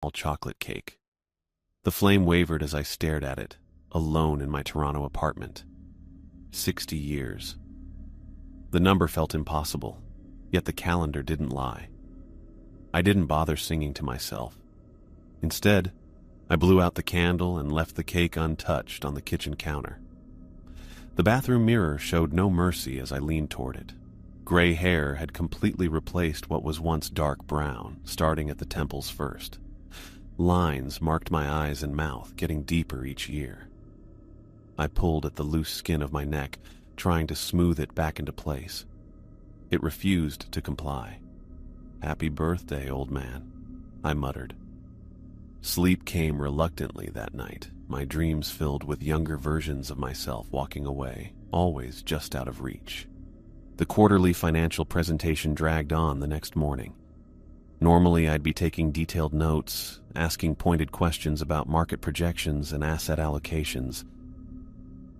chocolate cake. The flame wavered as I stared at it, alone in my Toronto apartment. 60 years. The number felt impossible, yet the calendar didn't lie. I didn't bother singing to myself. Instead, I blew out the candle and left the cake untouched on the kitchen counter. The bathroom mirror showed no mercy as I leaned toward it. Gray hair had completely replaced what was once dark brown, starting at the temples first. Lines marked my eyes and mouth, getting deeper each year. I pulled at the loose skin of my neck, trying to smooth it back into place. It refused to comply. "Happy birthday, old man," I muttered. Sleep came reluctantly that night, my dreams filled with younger versions of myself walking away, always just out of reach. The quarterly financial presentation dragged on the next morning. Normally, I'd be taking detailed notes, asking pointed questions about market projections and asset allocations.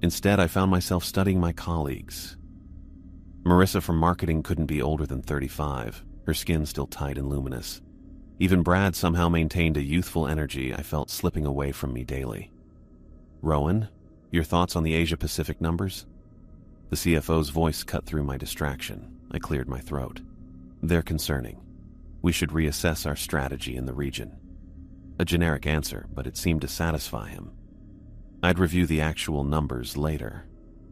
Instead, I found myself studying my colleagues. Marissa from marketing couldn't be older than 35, her skin still tight and luminous. Even Brad somehow maintained a youthful energy I felt slipping away from me daily. "Rowan, your thoughts on the Asia-Pacific numbers?" The CFO's voice cut through my distraction. I cleared my throat. "They're concerning. We should reassess our strategy in the region." A generic answer, but it seemed to satisfy him. I'd review the actual numbers later.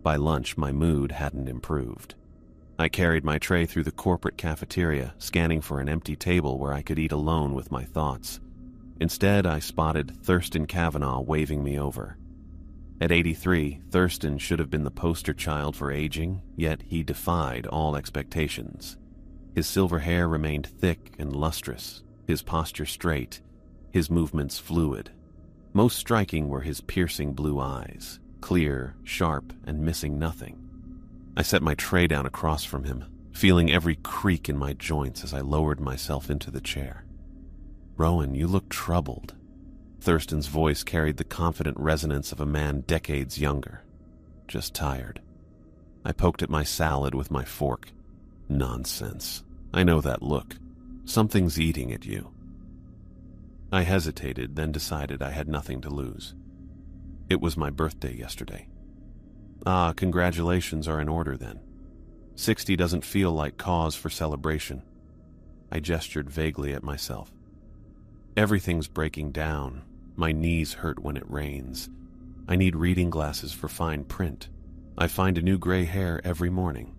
By lunch, my mood hadn't improved. I carried my tray through the corporate cafeteria, scanning for an empty table where I could eat alone with my thoughts. Instead, I spotted Thurston Kavanaugh waving me over. At 83, Thurston should have been the poster child for aging, yet he defied all expectations. His silver hair remained thick and lustrous, his posture straight, his movements fluid. Most striking were his piercing blue eyes, clear, sharp, and missing nothing. I set my tray down across from him, feeling every creak in my joints as I lowered myself into the chair. "Rowan, you look troubled." Thurston's voice carried the confident resonance of a man decades younger. "Just tired." I poked at my salad with my fork. "Nonsense. I know that look. Something's eating at you." I hesitated, then decided I had nothing to lose. "It was my birthday yesterday." "Ah, congratulations are in order then. 60 doesn't feel like cause for celebration." I gestured vaguely at myself. "Everything's breaking down. My knees hurt when it rains. I need reading glasses for fine print. I find a new gray hair every morning."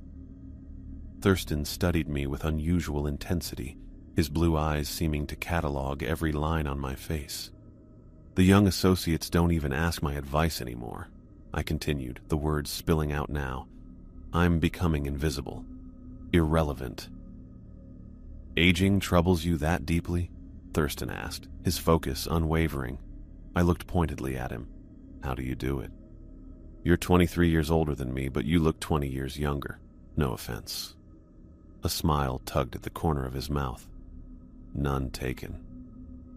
Thurston studied me with unusual intensity, his blue eyes seeming to catalog every line on my face. "The young associates don't even ask my advice anymore," I continued, the words spilling out now. "I'm becoming invisible. Irrelevant." "Aging troubles you that deeply?" Thurston asked, his focus unwavering. I looked pointedly at him. "How do you do it?" "You're 23 years older than me, but you look 20 years younger. No offense." A smile tugged at the corner of his mouth. "None taken."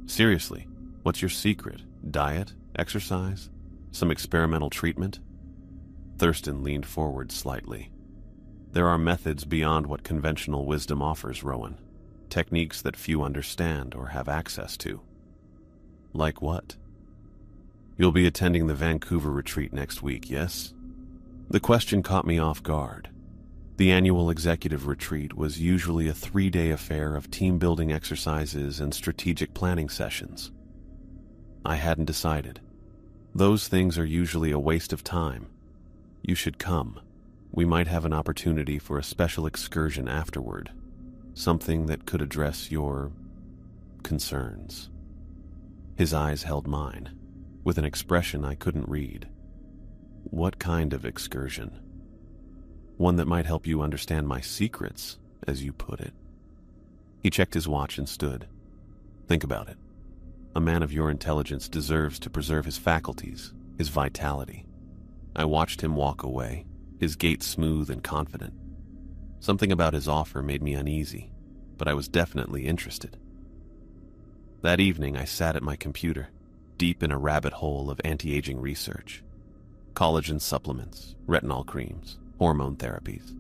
"Seriously, what's your secret? Diet? Exercise? Some experimental treatment?" Thurston leaned forward slightly. "There are methods beyond what conventional wisdom offers, Rowan. Techniques that few understand or have access to." "Like what?" "You'll be attending the Vancouver retreat next week, yes?" The question caught me off guard. The annual executive retreat was usually a 3-day affair of team-building exercises and strategic planning sessions. I hadn't decided. "Those things are usually a waste of time. You should come. We might have an opportunity for a special excursion afterward. Something that could address your concerns." His eyes held mine, with an expression I couldn't read. "What kind of excursion?" "One that might help you understand my secrets, as you put it." He checked his watch and stood. "Think about it. A man of your intelligence deserves to preserve his faculties, his vitality." I watched him walk away, his gait smooth and confident. Something about his offer made me uneasy, but I was definitely interested. That evening, I sat at my computer, deep in a rabbit hole of anti-aging research. Collagen supplements, retinol creams, hormone therapies.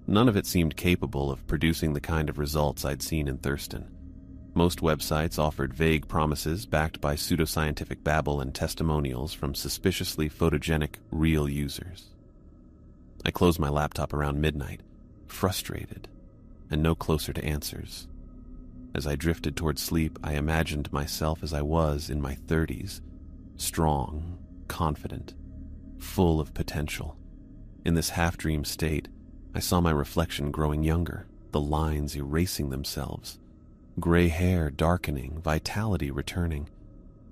None of it seemed capable of producing the kind of results I'd seen in Thurston. Most websites offered vague promises backed by pseudoscientific babble and testimonials from suspiciously photogenic real users. I closed my laptop around midnight, frustrated and no closer to answers. As I drifted toward sleep, I imagined myself as I was in my 30s, strong, confident, full of potential. In this half-dream state, I saw my reflection growing younger, the lines erasing themselves, gray hair darkening, vitality returning.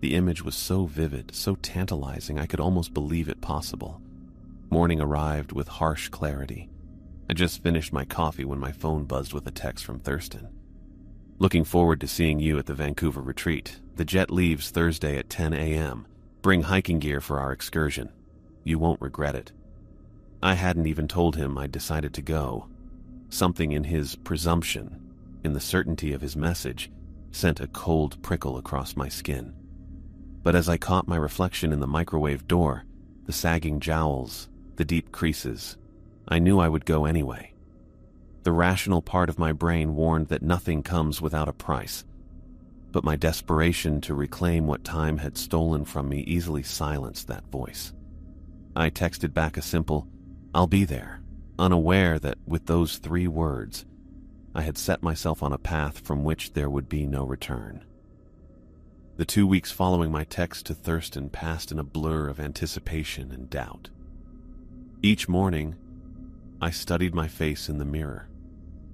The image was so vivid, so tantalizing, I could almost believe it possible. Morning arrived with harsh clarity. I just finished my coffee when my phone buzzed with a text from Thurston. Looking forward to seeing you at the Vancouver retreat. The jet leaves Thursday at 10 a.m. Bring hiking gear for our excursion. You won't regret it. I hadn't even told him I'd decided to go. Something in his presumption, in the certainty of his message, sent a cold prickle across my skin. But as I caught my reflection in the microwave door, the sagging jowls, the deep creases, I knew I would go anyway. The rational part of my brain warned that nothing comes without a price, but my desperation to reclaim what time had stolen from me easily silenced that voice. I texted back a simple, "I'll be there," unaware that with those 3 words, I had set myself on a path from which there would be no return. The 2 weeks following my text to Thurston passed in a blur of anticipation and doubt. Each morning, I studied my face in the mirror,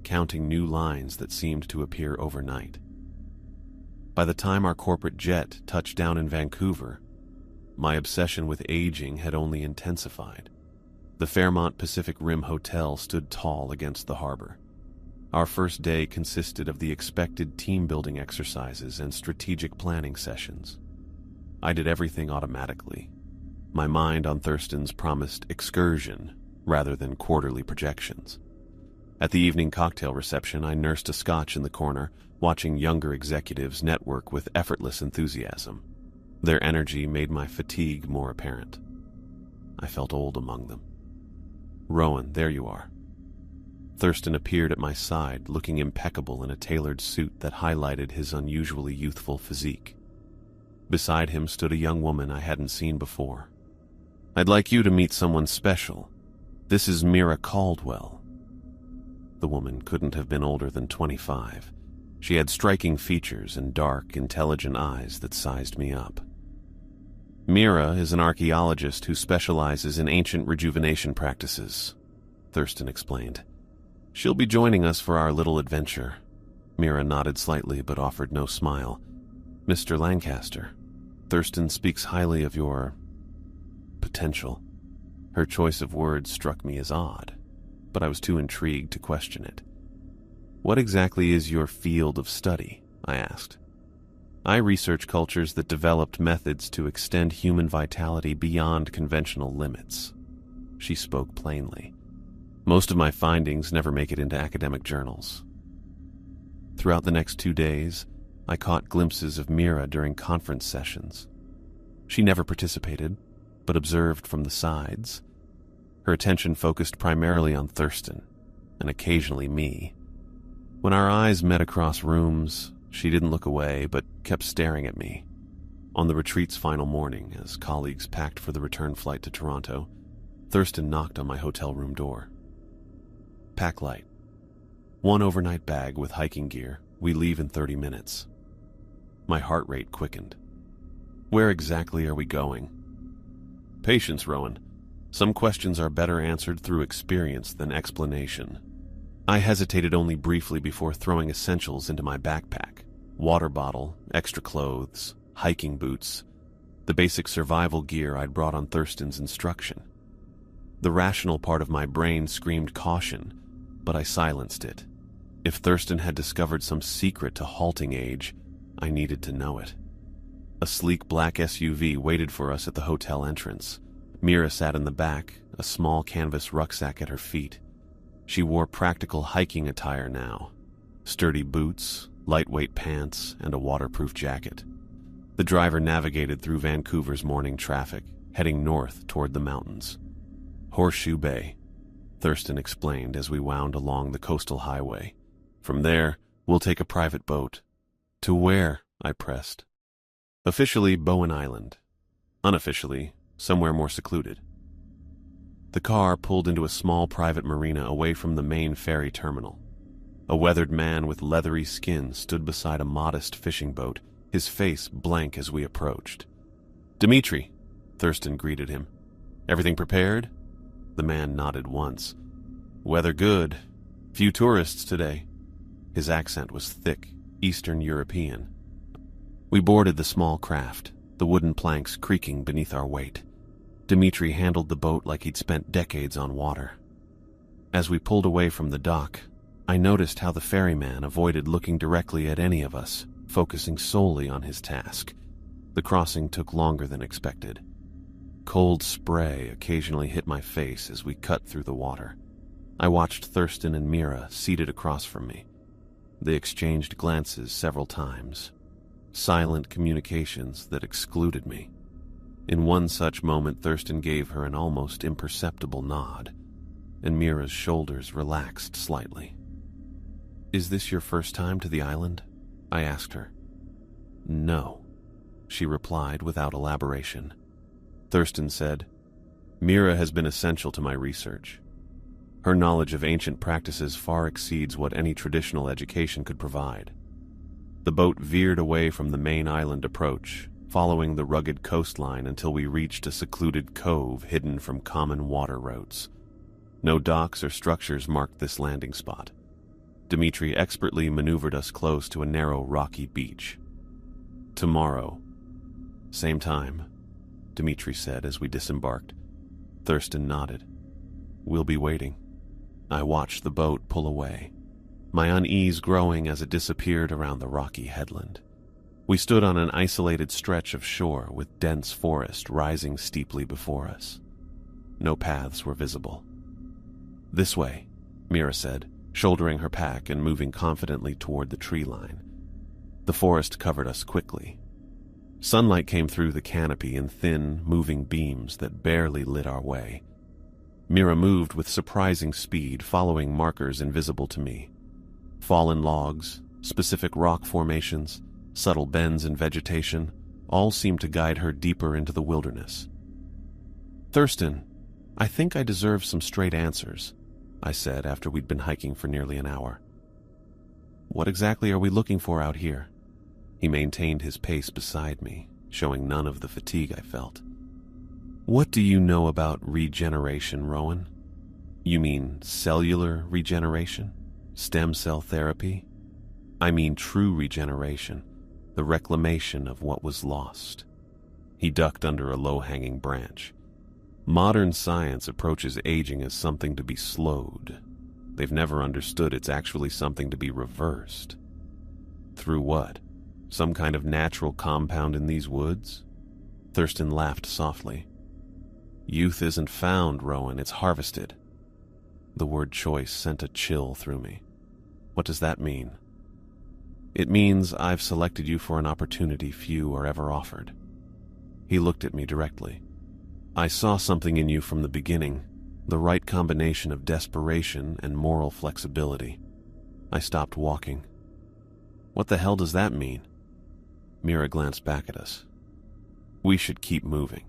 counting new lines that seemed to appear overnight. By the time our corporate jet touched down in Vancouver, my obsession with aging had only intensified. The Fairmont Pacific Rim Hotel stood tall against the harbor. Our first day consisted of the expected team-building exercises and strategic planning sessions. I did everything automatically, my mind on Thurston's promised excursion rather than quarterly projections. At the evening cocktail reception, I nursed a scotch in the corner, watching younger executives network with effortless enthusiasm. Their energy made my fatigue more apparent. I felt old among them. "Rowan, there you are." Thurston appeared at my side, looking impeccable in a tailored suit that highlighted his unusually youthful physique. Beside him stood a young woman I hadn't seen before. "I'd like you to meet someone special. This is Mira Caldwell." The woman couldn't have been older than 25. She had striking features and dark, intelligent eyes that sized me up. "Mira is an archaeologist who specializes in ancient rejuvenation practices," Thurston explained. "She'll be joining us for our little adventure." Mira nodded slightly but offered no smile. "Mr. Lancaster, Thurston speaks highly of your potential." Her choice of words struck me as odd, but I was too intrigued to question it. "What exactly is your field of study?" I asked. "I research cultures that developed methods to extend human vitality beyond conventional limits." She spoke plainly. "Most of my findings never make it into academic journals." Throughout the next 2 days, I caught glimpses of Mira during conference sessions. She never participated, but observed from the sides. Her attention focused primarily on Thurston, and occasionally me. When our eyes met across rooms, she didn't look away, but kept staring at me. On the retreat's final morning, as colleagues packed for the return flight to Toronto, Thurston knocked on my hotel room door. "Pack light. 1 overnight bag with hiking gear. We leave in 30 minutes. My heart rate quickened. "Where exactly are we going?" "Patience, Rowan. Some questions are better answered through experience than explanation." I hesitated only briefly before throwing essentials into my backpack. Water bottle, extra clothes, hiking boots, the basic survival gear I'd brought on Thurston's instruction. The rational part of my brain screamed caution, but I silenced it. If Thurston had discovered some secret to halting age, I needed to know it. A sleek black SUV waited for us at the hotel entrance. Mira sat in the back, a small canvas rucksack at her feet. She wore practical hiking attire now: sturdy boots, lightweight pants, and a waterproof jacket. The driver navigated through Vancouver's morning traffic, heading north toward the mountains. "Horseshoe Bay," Thurston explained as we wound along the coastal highway. "From there, we'll take a private boat. To where? I pressed. Officially, Bowen Island. Unofficially, somewhere more secluded. The car pulled into a small private marina away from the main ferry terminal. A weathered man with leathery skin stood beside a modest fishing boat, his face blank as we approached. "Dimitri," Thurston greeted him. "Everything prepared?" The man nodded once. "Weather good. Few tourists today." His accent was thick, Eastern European. We boarded the small craft, the wooden planks creaking beneath our weight. Dimitri handled the boat like he'd spent decades on water. As we pulled away from the dock, I noticed how the ferryman avoided looking directly at any of us, focusing solely on his task. The crossing took longer than expected. Cold spray occasionally hit my face as we cut through the water. I watched Thurston and Mira seated across from me. They exchanged glances several times, silent communications that excluded me. In one such moment, Thurston gave her an almost imperceptible nod, and Mira's shoulders relaxed slightly. "Is this your first time to the island?" I asked her. "No," she replied without elaboration. Thurston said, "Mira has been essential to my research. Her knowledge of ancient practices far exceeds what any traditional education could provide." The boat veered away from the main island approach, following the rugged coastline until we reached a secluded cove hidden from common water roads. No docks or structures marked this landing spot. Dimitri expertly maneuvered us close to a narrow, rocky beach. "Tomorrow. Same time," Dimitri said as we disembarked. Thurston nodded. "We'll be waiting." I watched the boat pull away, my unease growing as it disappeared around the rocky headland. We stood on an isolated stretch of shore with dense forest rising steeply before us. No paths were visible. "This way," Mira said, shouldering her pack and moving confidently toward the tree line. The forest covered us quickly. Sunlight came through the canopy in thin, moving beams that barely lit our way. Mira moved with surprising speed, following markers invisible to me. Fallen logs, specific rock formations, subtle bends in vegetation, all seemed to guide her deeper into the wilderness. "Thurston, I think I deserve some straight answers," I said after we'd been hiking for nearly an hour. "What exactly are we looking for out here?" He maintained his pace beside me, showing none of the fatigue I felt. "What do you know about regeneration, Rowan? You mean cellular regeneration? Stem cell therapy? I mean true regeneration, the reclamation of what was lost." He ducked under a low-hanging branch. "Modern science approaches aging as something to be slowed. They've never understood it's actually something to be reversed." "Through what? Some kind of natural compound in these woods?" Thurston laughed softly. "Youth isn't found, Rowan, it's harvested." The word choice sent a chill through me. "What does that mean?" "It means I've selected you for an opportunity few are ever offered." He looked at me directly. "I saw something in you from the beginning, the right combination of desperation and moral flexibility." I stopped walking. "What the hell does that mean?" Mira glanced back at us. "We should keep moving.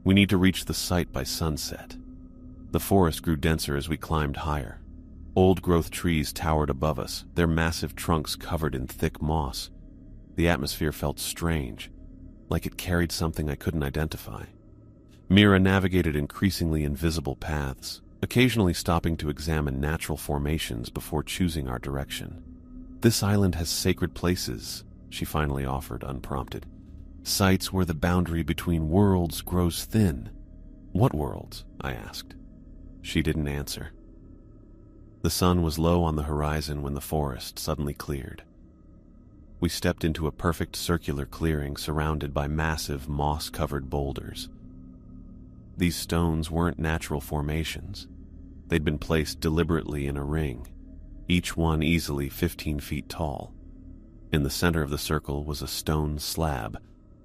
We need to reach the site by sunset." The forest grew denser as we climbed higher. Old-growth trees towered above us, their massive trunks covered in thick moss. The atmosphere felt strange, like it carried something I couldn't identify. Mira navigated increasingly invisible paths, occasionally stopping to examine natural formations before choosing our direction. "This island has sacred places," she finally offered, unprompted. "Sites where the boundary between worlds grows thin." "What worlds?" I asked. She didn't answer. The sun was low on the horizon when the forest suddenly cleared. We stepped into a perfect circular clearing surrounded by massive moss-covered boulders. These stones weren't natural formations. They'd been placed deliberately in a ring, each one easily 15 feet tall. In the center of the circle was a stone slab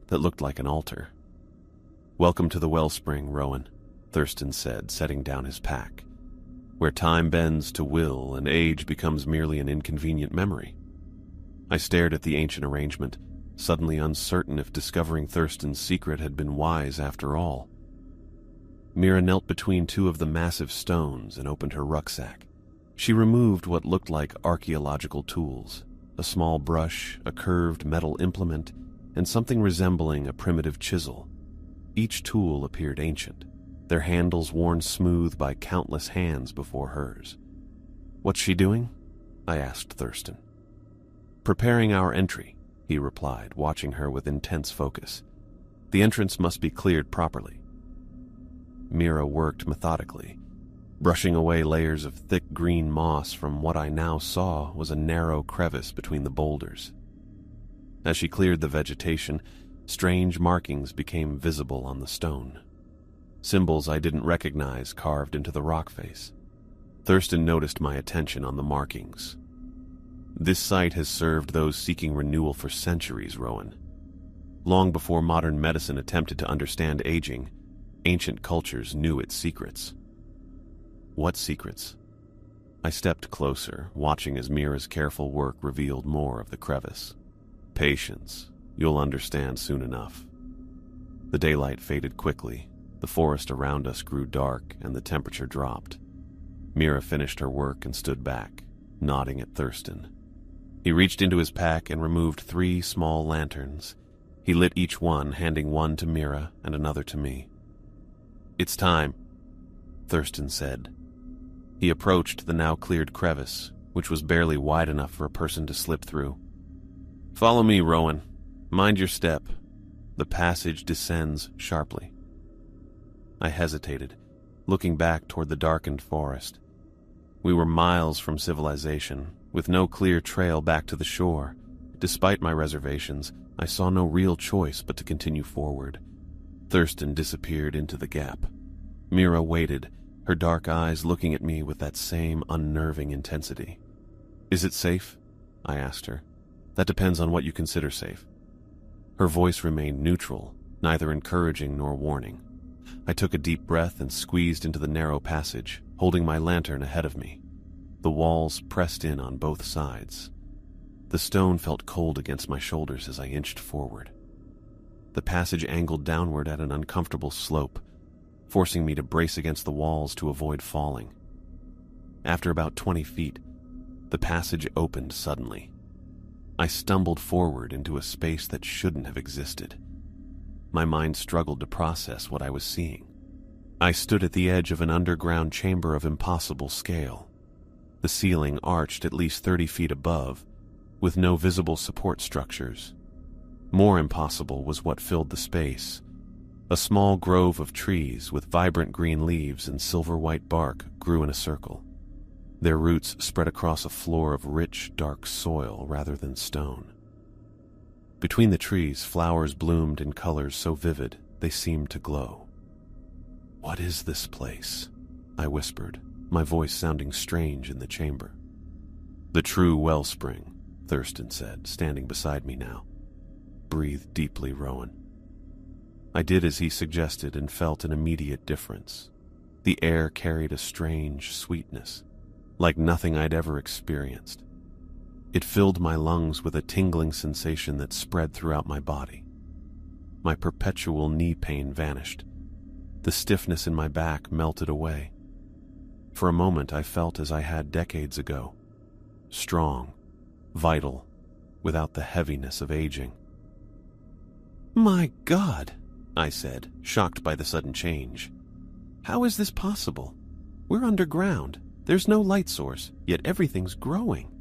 that looked like an altar. "Welcome to the wellspring, Rowan," Thurston said, setting down his pack, "where time bends to will and age becomes merely an inconvenient memory." I stared at the ancient arrangement, suddenly uncertain if discovering Thurston's secret had been wise after all. Mira knelt between two of the massive stones and opened her rucksack. She removed what looked like archaeological tools, a small brush, a curved metal implement, and something resembling a primitive chisel. Each tool appeared ancient, their handles worn smooth by countless hands before hers. "What's she doing?" I asked Thurston. "Preparing our entry," he replied, watching her with intense focus. "The entrance must be cleared properly." Mira worked methodically, brushing away layers of thick green moss from what I now saw was a narrow crevice between the boulders. As she cleared the vegetation, strange markings became visible on the stone. Symbols I didn't recognize carved into the rock face. Thurston noticed my attention on the markings. "This site has served those seeking renewal for centuries, Rowan. Long before modern medicine attempted to understand aging, ancient cultures knew its secrets." "What secrets?" I stepped closer, watching as Mira's careful work revealed more of the crevice. "Patience. You'll understand soon enough." The daylight faded quickly, the forest around us grew dark, and the temperature dropped. Mira finished her work and stood back, nodding at Thurston. He reached into his pack and removed 3 small lanterns. He lit each one, handing one to Mira and another to me. "It's time," Thurston said. He approached the now cleared crevice, which was barely wide enough for a person to slip through. "Follow me, Rowan. Mind your step. The passage descends sharply." I hesitated, looking back toward the darkened forest. We were miles from civilization, with no clear trail back to the shore. Despite my reservations, I saw no real choice but to continue forward. Thurston disappeared into the gap. Mira waited, her dark eyes looking at me with that same unnerving intensity. "Is it safe?" I asked her. "That depends on what you consider safe." Her voice remained neutral, neither encouraging nor warning. I took a deep breath and squeezed into the narrow passage, holding my lantern ahead of me. The walls pressed in on both sides. The stone felt cold against my shoulders as I inched forward. The passage angled downward at an uncomfortable slope, forcing me to brace against the walls to avoid falling. After about 20 feet, the passage opened suddenly. I stumbled forward into a space that shouldn't have existed. My mind struggled to process what I was seeing. I stood at the edge of an underground chamber of impossible scale. The ceiling arched at least 30 feet above, with no visible support structures. More impossible was what filled the space. A small grove of trees with vibrant green leaves and silver-white bark grew in a circle. Their roots spread across a floor of rich, dark soil rather than stone. Between the trees, flowers bloomed in colors so vivid they seemed to glow. "What is this place?" I whispered, my voice sounding strange in the chamber. "The true wellspring," Thurston said, standing beside me now. "Breathe deeply, Rowan." I did as he suggested and felt an immediate difference. The air carried a strange sweetness, like nothing I'd ever experienced. It filled my lungs with a tingling sensation that spread throughout my body. My perpetual knee pain vanished. The stiffness in my back melted away. For a moment I felt as I had decades ago, strong, vital, without the heaviness of aging. "My God," I said, shocked by the sudden change. "How is this possible? We're underground. There's no light source, yet everything's growing."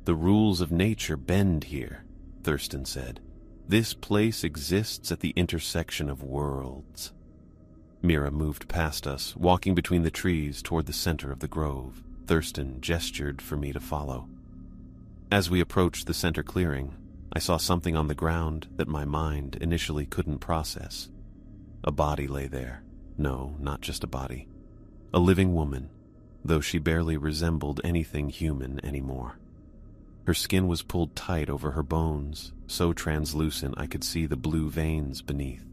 "The rules of nature bend here," Thurston said. "This place exists at the intersection of worlds." Mira moved past us, walking between the trees toward the center of the grove. Thurston gestured for me to follow. As we approached the center clearing, I saw something on the ground that my mind initially couldn't process. A body lay there. No, not just a body. A living woman, though she barely resembled anything human anymore. Her skin was pulled tight over her bones, so translucent I could see the blue veins beneath.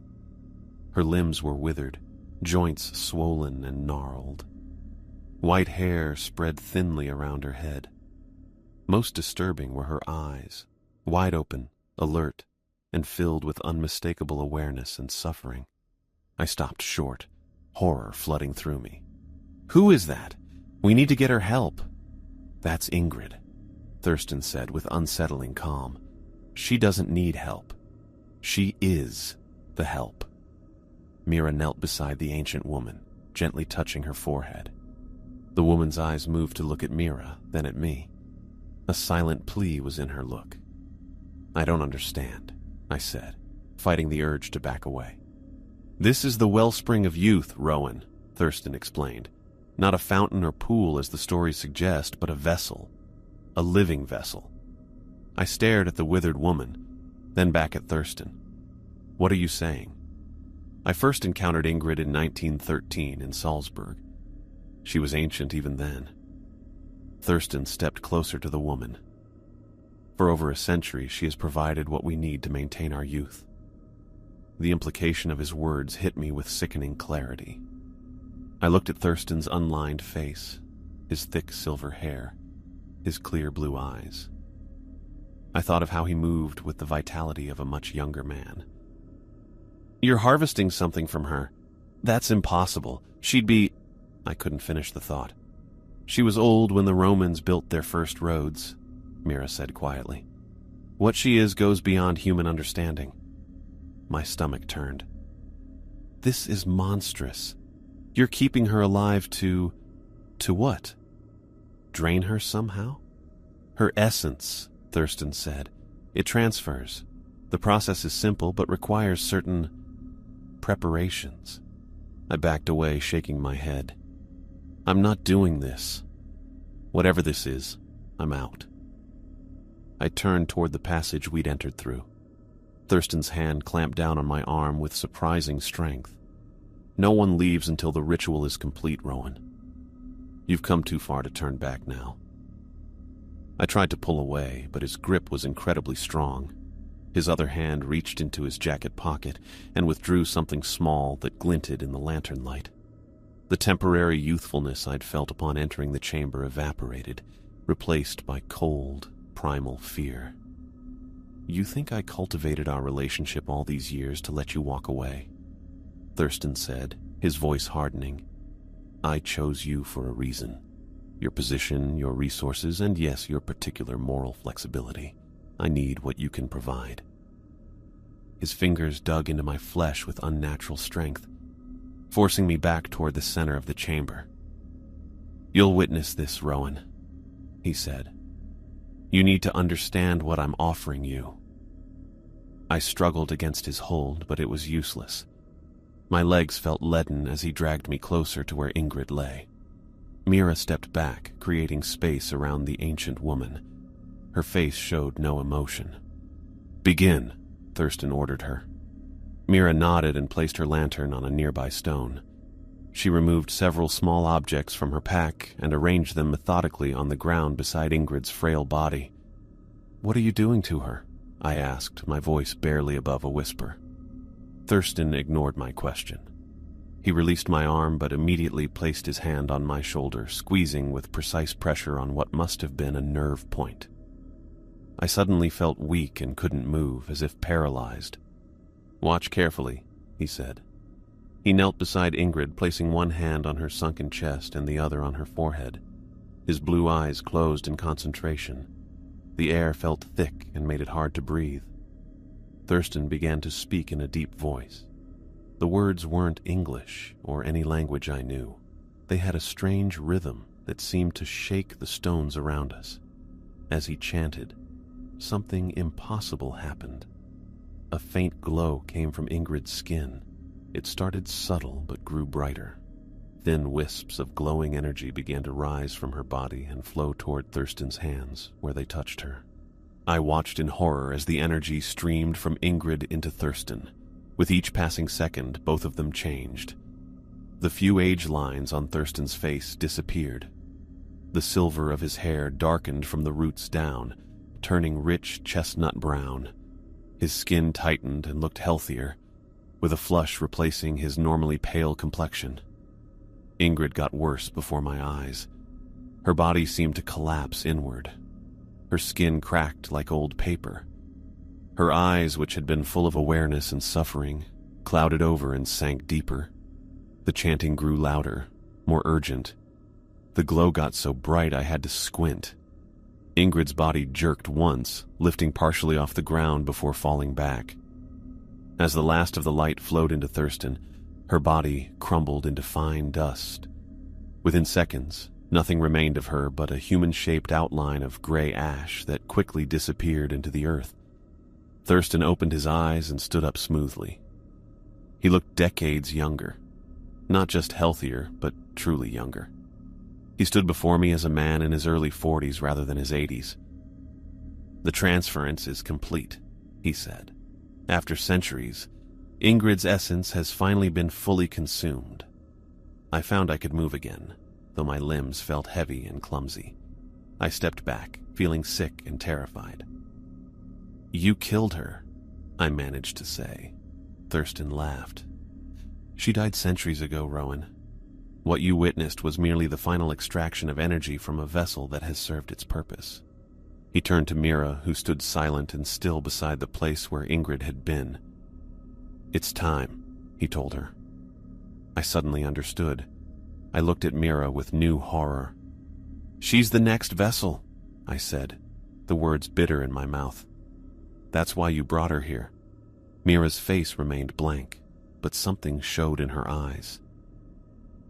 Her limbs were withered, joints swollen and gnarled. White hair spread thinly around her head. Most disturbing were her eyes, wide open, alert, and filled with unmistakable awareness and suffering. I stopped short, horror flooding through me. "Who is that? We need to get her help." "That's Ingrid," Thurston said with unsettling calm. "She doesn't need help. She is the help." Mira knelt beside the ancient woman, gently touching her forehead. The woman's eyes moved to look at Mira, then at me. A silent plea was in her look. "I don't understand," I said, fighting the urge to back away. "This is the wellspring of youth, Rowan," Thurston explained. "Not a fountain or pool as the stories suggest, but a vessel. A living vessel." I stared at the withered woman, then back at Thurston. "What are you saying?" "I first encountered Ingrid in 1913 in Salzburg. She was ancient even then." Thurston stepped closer to the woman. "For over a century, she has provided what we need to maintain our youth." The implication of his words hit me with sickening clarity. I looked at Thurston's unlined face, his thick silver hair, his clear blue eyes. I thought of how he moved with the vitality of a much younger man. "You're harvesting something from her. That's impossible. She'd be—" I couldn't finish the thought. "She was old when the Romans built their first roads," Mira said quietly. "What she is goes beyond human understanding." My stomach turned. "This is monstrous. You're keeping her alive to what? Drain her somehow?" "Her essence," Thurston said. "It transfers. The process is simple but requires certain preparations." I backed away, shaking my head. "I'm not doing this. Whatever this is, I'm out." I turned toward the passage we'd entered through. Thurston's hand clamped down on my arm with surprising strength. "No one leaves until the ritual is complete, Rowan. You've come too far to turn back now." I tried to pull away, but his grip was incredibly strong. His other hand reached into his jacket pocket and withdrew something small that glinted in the lantern light. The temporary youthfulness I'd felt upon entering the chamber evaporated, replaced by cold, primal fear. "You think I cultivated our relationship all these years to let you walk away?" Thurston said, his voice hardening. "I chose you for a reason. Your position, your resources, and yes, your particular moral flexibility. I need what you can provide." His fingers dug into my flesh with unnatural strength, forcing me back toward the center of the chamber. "You'll witness this, Rowan," he said. "You need to understand what I'm offering you." I struggled against his hold, but it was useless. My legs felt leaden as he dragged me closer to where Ingrid lay. Mira stepped back, creating space around the ancient woman. Her face showed no emotion. "Begin," Thurston ordered her. Mira nodded and placed her lantern on a nearby stone. She removed several small objects from her pack and arranged them methodically on the ground beside Ingrid's frail body. "What are you doing to her?" I asked, my voice barely above a whisper. Thurston ignored my question. He released my arm but immediately placed his hand on my shoulder, squeezing with precise pressure on what must have been a nerve point. I suddenly felt weak and couldn't move, as if paralyzed. "Watch carefully," he said. He knelt beside Ingrid, placing one hand on her sunken chest and the other on her forehead. His blue eyes closed in concentration. The air felt thick and made it hard to breathe. Thurston began to speak in a deep voice. The words weren't English or any language I knew. They had a strange rhythm that seemed to shake the stones around us. As he chanted, something impossible happened. A faint glow came from Ingrid's skin. It started subtle but grew brighter. Thin wisps of glowing energy began to rise from her body and flow toward Thurston's hands, where they touched her. I watched in horror as the energy streamed from Ingrid into Thurston. With each passing second, both of them changed. The few age lines on Thurston's face disappeared. The silver of his hair darkened from the roots down, turning rich chestnut brown. His skin tightened and looked healthier, with a flush replacing his normally pale complexion. Ingrid got worse before my eyes. Her body seemed to collapse inward. Her skin cracked like old paper, Her eyes, which had been full of awareness and suffering, clouded over and sank deeper. The chanting grew louder, more urgent. The glow got so bright I had to squint. Ingrid's body jerked once, lifting partially off the ground before falling back. As the last of the light flowed into Thurston, her body crumbled into fine dust. Within seconds, nothing remained of her but a human-shaped outline of gray ash that quickly disappeared into the earth. Thurston opened his eyes and stood up smoothly. He looked decades younger. Not just healthier, but truly younger. He stood before me as a man in his early 40s rather than his 80s. "The transference is complete," he said. "After centuries, Ingrid's essence has finally been fully consumed. I found I could move again, though my limbs felt heavy and clumsy. I stepped back, feeling sick and terrified. "You killed her," I managed to say. Thurston laughed. "She died centuries ago, Rowan. What you witnessed was merely the final extraction of energy from a vessel that has served its purpose." He turned to Mira, who stood silent and still beside the place where Ingrid had been. "It's time," he told her. I suddenly understood. I looked at Mira with new horror. "She's the next vessel," I said, the words bitter in my mouth. "That's why you brought her here." Mira's face remained blank, but something showed in her eyes.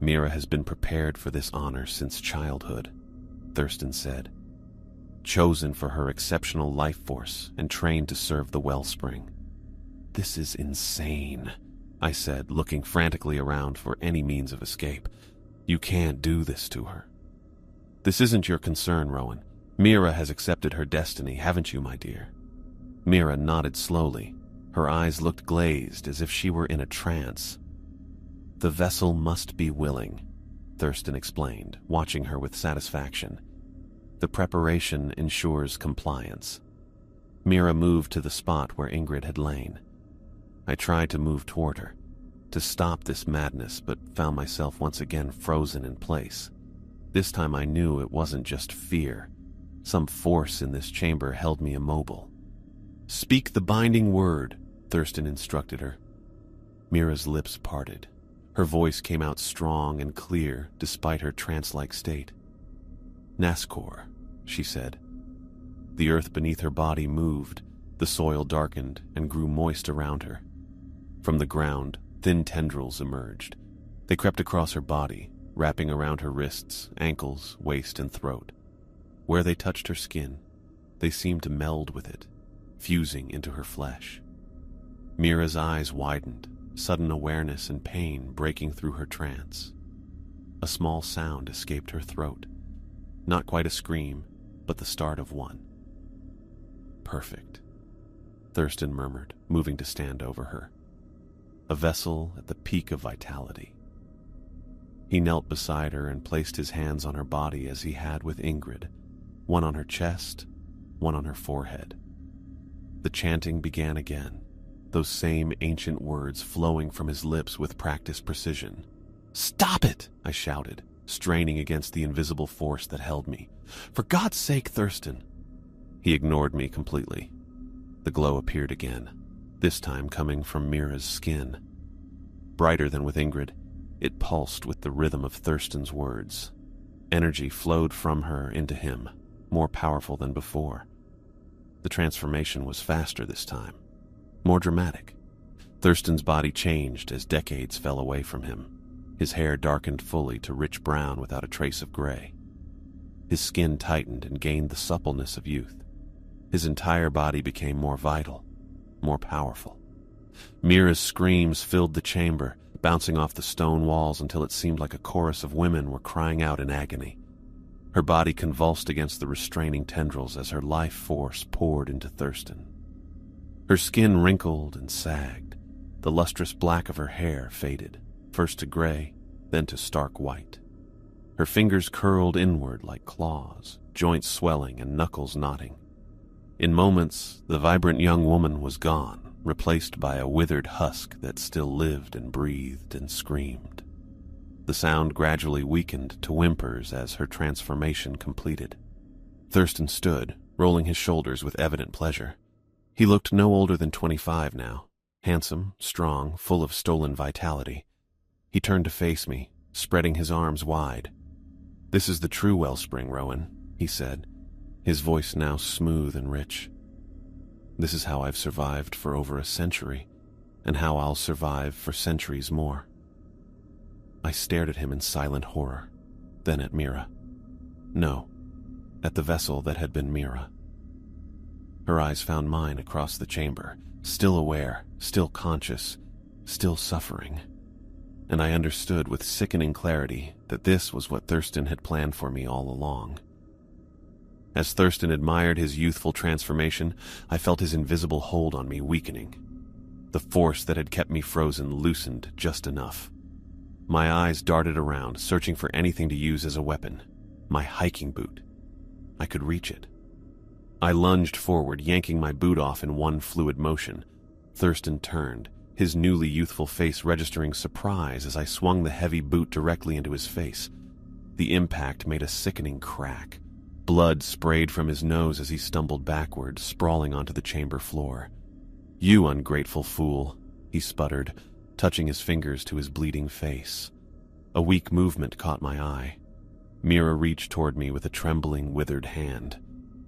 "Mira has been prepared for this honor since childhood," Thurston said. "Chosen for her exceptional life force and trained to serve the wellspring." "This is insane," I said, looking frantically around for any means of escape. "You can't do this to her." "This isn't your concern, Rowan. Mira has accepted her destiny, haven't you, my dear?" Mira nodded slowly. Her eyes looked glazed, as if she were in a trance. "The vessel must be willing," Thurston explained, watching her with satisfaction. "The preparation ensures compliance." Mira moved to the spot where Ingrid had lain. I tried to move toward her, to stop this madness, but found myself once again frozen in place. This time I knew it wasn't just fear. Some force in this chamber held me immobile. "Speak the binding word," Thurston instructed her. Mira's lips parted. Her voice came out strong and clear despite her trance-like state. "Nazcor," she said. The earth beneath her body moved, the soil darkened and grew moist around her. From the ground, thin tendrils emerged. They crept across her body, wrapping around her wrists, ankles, waist, and throat. Where they touched her skin, they seemed to meld with it, fusing into her flesh. Mira's eyes widened, sudden awareness and pain breaking through her trance. A small sound escaped her throat. Not quite a scream, but the start of one. "Perfect," Thurston murmured, moving to stand over her. A vessel at the peak of vitality. He knelt beside her and placed his hands on her body as he had with Ingrid, one on her chest, one on her forehead. The chanting began again, those same ancient words flowing from his lips with practiced precision. "Stop it!" I shouted, straining against the invisible force that held me. "For God's sake, Thurston!" He ignored me completely. The glow appeared again, this time coming from Mira's skin. Brighter than with Ingrid, it pulsed with the rhythm of Thurston's words. Energy flowed from her into him, more powerful than before. The transformation was faster this time, more dramatic. Thurston's body changed as decades fell away from him. His hair darkened fully to rich brown without a trace of gray. His skin tightened and gained the suppleness of youth. His entire body became more vital, more powerful. Mira's screams filled the chamber, bouncing off the stone walls until it seemed like a chorus of women were crying out in agony. Her body convulsed against the restraining tendrils as her life force poured into Thurston. Her skin wrinkled and sagged. The lustrous black of her hair faded, first to gray, then to stark white. Her fingers curled inward like claws, joints swelling and knuckles knotting. In moments, the vibrant young woman was gone, replaced by a withered husk that still lived and breathed and screamed. The sound gradually weakened to whimpers as her transformation completed. Thurston stood, rolling his shoulders with evident pleasure. He looked no older than 25 now, handsome, strong, full of stolen vitality. He turned to face me, spreading his arms wide. "This is the true wellspring, Rowan," he said, his voice now smooth and rich. "This is how I've survived for over a century, and how I'll survive for centuries more." I stared at him in silent horror, then at Mira. No, at the vessel that had been Mira. Her eyes found mine across the chamber, still aware, still conscious, still suffering. And I understood with sickening clarity that this was what Thurston had planned for me all along. As Thurston admired his youthful transformation, I felt his invisible hold on me weakening. The force that had kept me frozen loosened just enough. My eyes darted around, searching for anything to use as a weapon. My hiking boot. I could reach it. I lunged forward, yanking my boot off in one fluid motion. Thurston turned, his newly youthful face registering surprise as I swung the heavy boot directly into his face. The impact made a sickening crack. Blood sprayed from his nose as he stumbled backward, sprawling onto the chamber floor. "You ungrateful fool," he sputtered, touching his fingers to his bleeding face. A weak movement caught my eye. Mira reached toward me with a trembling, withered hand.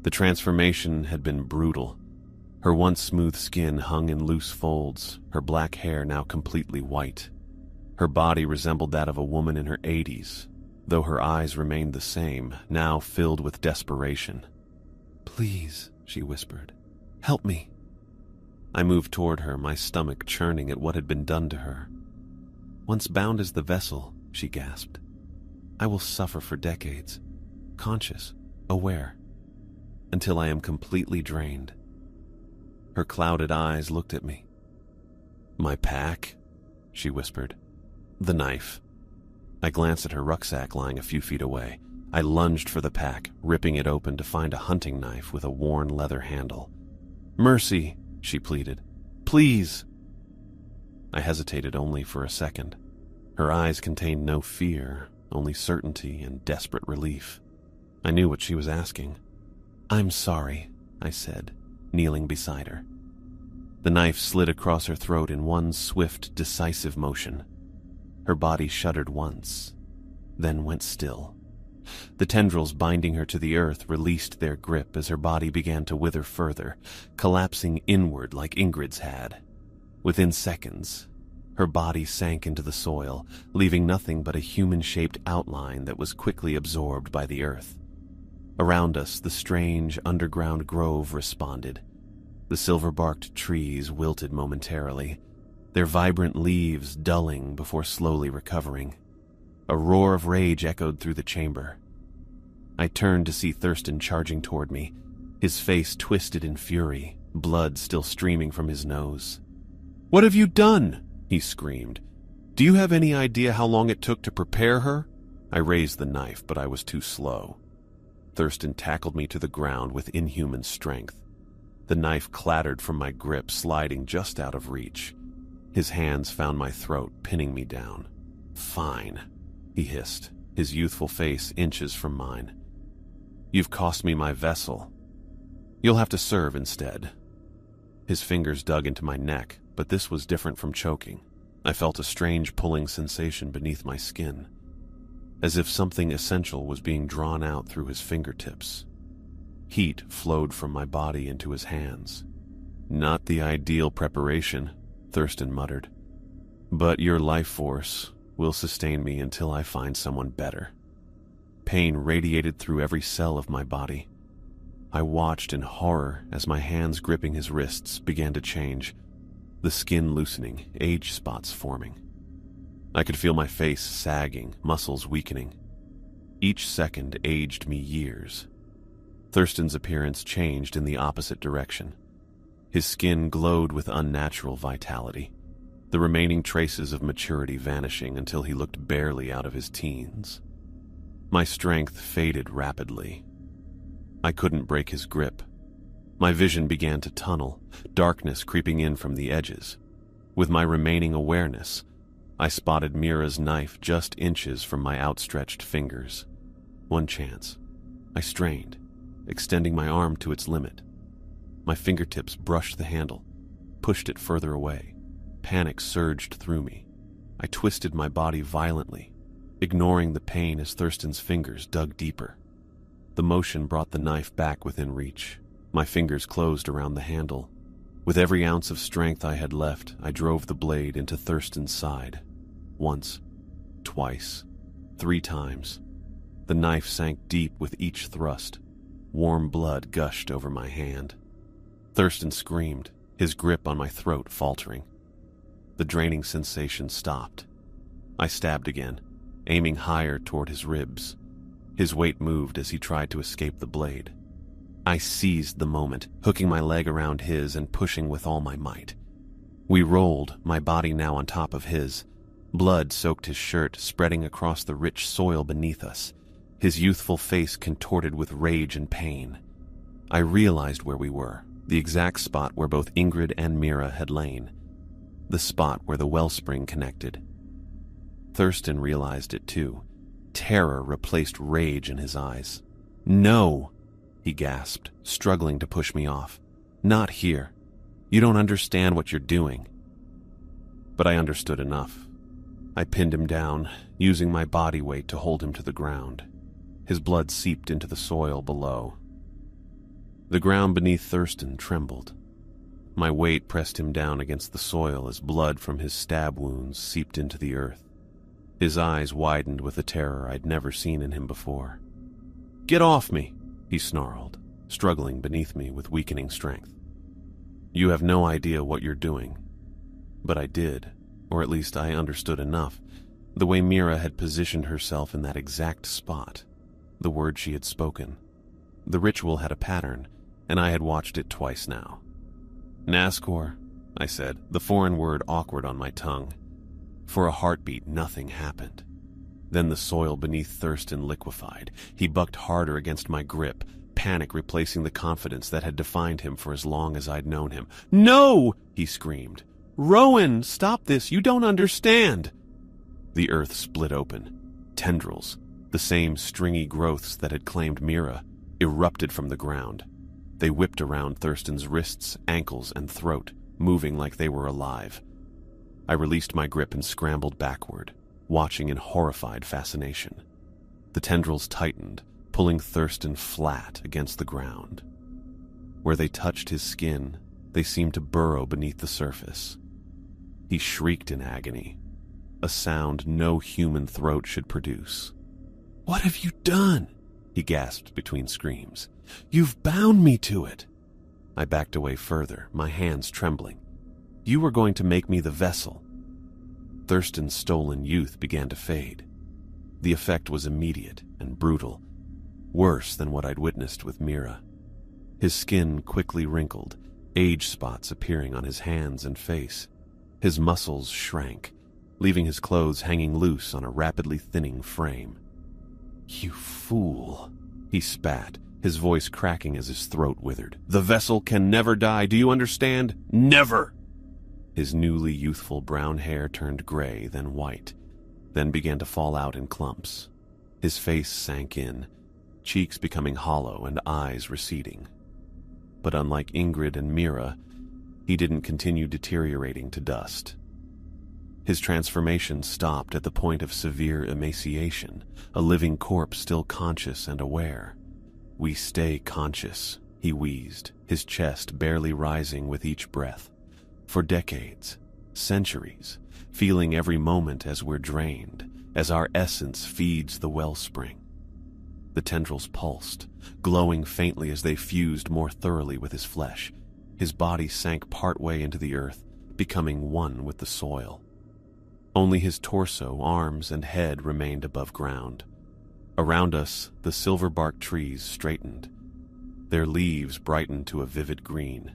The transformation had been brutal. Her once smooth skin hung in loose folds, her black hair now completely white. Her body resembled that of a woman in her 80s, though her eyes remained the same, now filled with desperation. "Please," she whispered, "help me." I moved toward her, my stomach churning at what had been done to her. "Once bound as the vessel," she gasped, "I will suffer for decades, conscious, aware, until I am completely drained." Her clouded eyes looked at me. "My pack?" she whispered. "The knife." I glanced at her rucksack lying a few feet away. I lunged for the pack, ripping it open to find a hunting knife with a worn leather handle. "Mercy," she pleaded. "Please." I hesitated only for a second. Her eyes contained no fear, only certainty and desperate relief. I knew what she was asking. "I'm sorry," I said, kneeling beside her. The knife slid across her throat in one swift, decisive motion. Her body shuddered once, then went still. The tendrils binding her to the earth released their grip as her body began to wither further, collapsing inward like Ingrid's had. Within seconds, her body sank into the soil, leaving nothing but a human-shaped outline that was quickly absorbed by the earth. Around us, the strange underground grove responded. The silver-barked trees wilted momentarily, their vibrant leaves dulling before slowly recovering. A roar of rage echoed through the chamber. I turned to see Thurston charging toward me, his face twisted in fury, blood still streaming from his nose. "What have you done?" he screamed. "Do you have any idea how long it took to prepare her?" I raised the knife, but I was too slow. Thurston tackled me to the ground with inhuman strength. The knife clattered from my grip, sliding just out of reach. His hands found my throat, pinning me down. "Fine," he hissed, his youthful face inches from mine. "You've cost me my vessel. You'll have to serve instead." His fingers dug into my neck, but this was different from choking. I felt a strange pulling sensation beneath my skin, as if something essential was being drawn out through his fingertips. Heat flowed from my body into his hands. "Not the ideal preparation," Thurston muttered. "But your life force will sustain me until I find someone better." Pain radiated through every cell of my body. I watched in horror as my hands gripping his wrists began to change, the skin loosening, age spots forming. I could feel my face sagging, muscles weakening. Each second aged me years. Thurston's appearance changed in the opposite direction. His skin glowed with unnatural vitality, the remaining traces of maturity vanishing until he looked barely out of his teens. My strength faded rapidly. I couldn't break his grip. My vision began to tunnel, darkness creeping in from the edges. With my remaining awareness, I spotted Mira's knife just inches from my outstretched fingers. One chance. I strained, extending my arm to its limit. My fingertips brushed the handle, pushed it further away. Panic surged through me. I twisted my body violently, ignoring the pain as Thurston's fingers dug deeper. The motion brought the knife back within reach. My fingers closed around the handle. With every ounce of strength I had left, I drove the blade into Thurston's side. Once, twice, 3 times. The knife sank deep with each thrust. Warm blood gushed over my hand. Thurston screamed, his grip on my throat faltering. The draining sensation stopped. I stabbed again, aiming higher toward his ribs. His weight moved as he tried to escape the blade. I seized the moment, hooking my leg around his and pushing with all my might. We rolled, my body now on top of his. Blood soaked his shirt, spreading across the rich soil beneath us. His youthful face contorted with rage and pain. I realized where we were, the exact spot where both Ingrid and Mira had lain. The spot where the wellspring connected. Thurston realized it too. Terror replaced rage in his eyes. "No!" he gasped, struggling to push me off. "Not here. You don't understand what you're doing." But I understood enough. I pinned him down, using my body weight to hold him to the ground. His blood seeped into the soil below. The ground beneath Thurston trembled. My weight pressed him down against the soil as blood from his stab wounds seeped into the earth. His eyes widened with a terror I'd never seen in him before. "Get off me!" he snarled, struggling beneath me with weakening strength. "You have no idea what you're doing." But I did, or at least I understood enough, the way Mira had positioned herself in that exact spot, the words she had spoken. The ritual had a pattern, and I had watched it twice now. "Nazcor," I said, the foreign word awkward on my tongue. For a heartbeat, nothing happened. Then the soil beneath Thurston liquefied. He bucked harder against my grip, panic replacing the confidence that had defined him for as long as I'd known him. "No!" he screamed. "Rowan, stop this! You don't understand!" The earth split open. Tendrils, the same stringy growths that had claimed Mira, erupted from the ground. They whipped around Thurston's wrists, ankles, and throat, moving like they were alive. I released my grip and scrambled backward, watching in horrified fascination. The tendrils tightened, pulling Thurston flat against the ground. Where they touched his skin, they seemed to burrow beneath the surface. He shrieked in agony, a sound no human throat should produce. "What have you done?" he gasped between screams. "You've bound me to it." I backed away further, my hands trembling. "You were going to make me the vessel." Thurston's stolen youth began to fade. The effect was immediate and brutal, worse than what I'd witnessed with Mira. His skin quickly wrinkled, age spots appearing on his hands and face. His muscles shrank, leaving his clothes hanging loose on a rapidly thinning frame. "You fool," he spat, his voice cracking as his throat withered. "The vessel can never die, do you understand? Never!" His newly youthful brown hair turned gray, then white, then began to fall out in clumps. His face sank in, cheeks becoming hollow and eyes receding. But unlike Ingrid and Mira, he didn't continue deteriorating to dust. His transformation stopped at the point of severe emaciation, a living corpse still conscious and aware. "We stay conscious," he wheezed, his chest barely rising with each breath. "For decades, centuries, feeling every moment as we're drained, as our essence feeds the wellspring." The tendrils pulsed, glowing faintly as they fused more thoroughly with his flesh. His body sank partway into the earth, becoming one with the soil. Only his torso, arms, and head remained above ground. Around us, the silver-barked trees straightened. Their leaves brightened to a vivid green.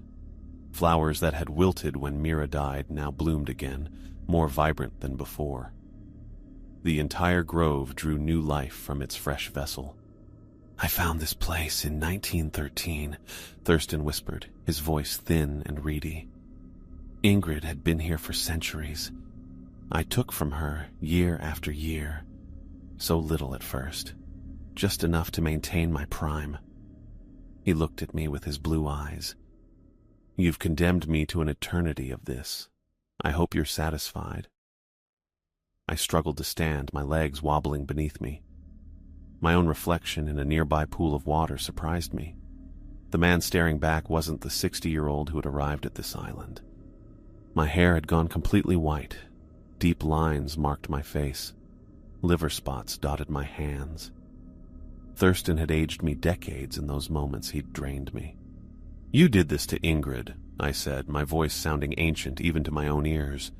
Flowers that had wilted when Mira died now bloomed again, more vibrant than before. The entire grove drew new life from its fresh vessel. "I found this place in 1913, Thurston whispered, his voice thin and reedy. "Ingrid had been here for centuries. I took from her year after year. So little at first, just enough to maintain my prime." He looked at me with his blue eyes, You've condemned me to an eternity of this. I hope you're satisfied. I struggled to stand, my legs wobbling beneath me. My own reflection in a nearby pool of water surprised me. The man staring back wasn't the 60-year-old who had arrived at this island. My hair had gone completely white. Deep lines marked my face. Liver spots dotted my hands. Thurston had aged me decades in those moments he'd drained me. You did this to Ingrid, I said, my voice sounding ancient even to my own ears.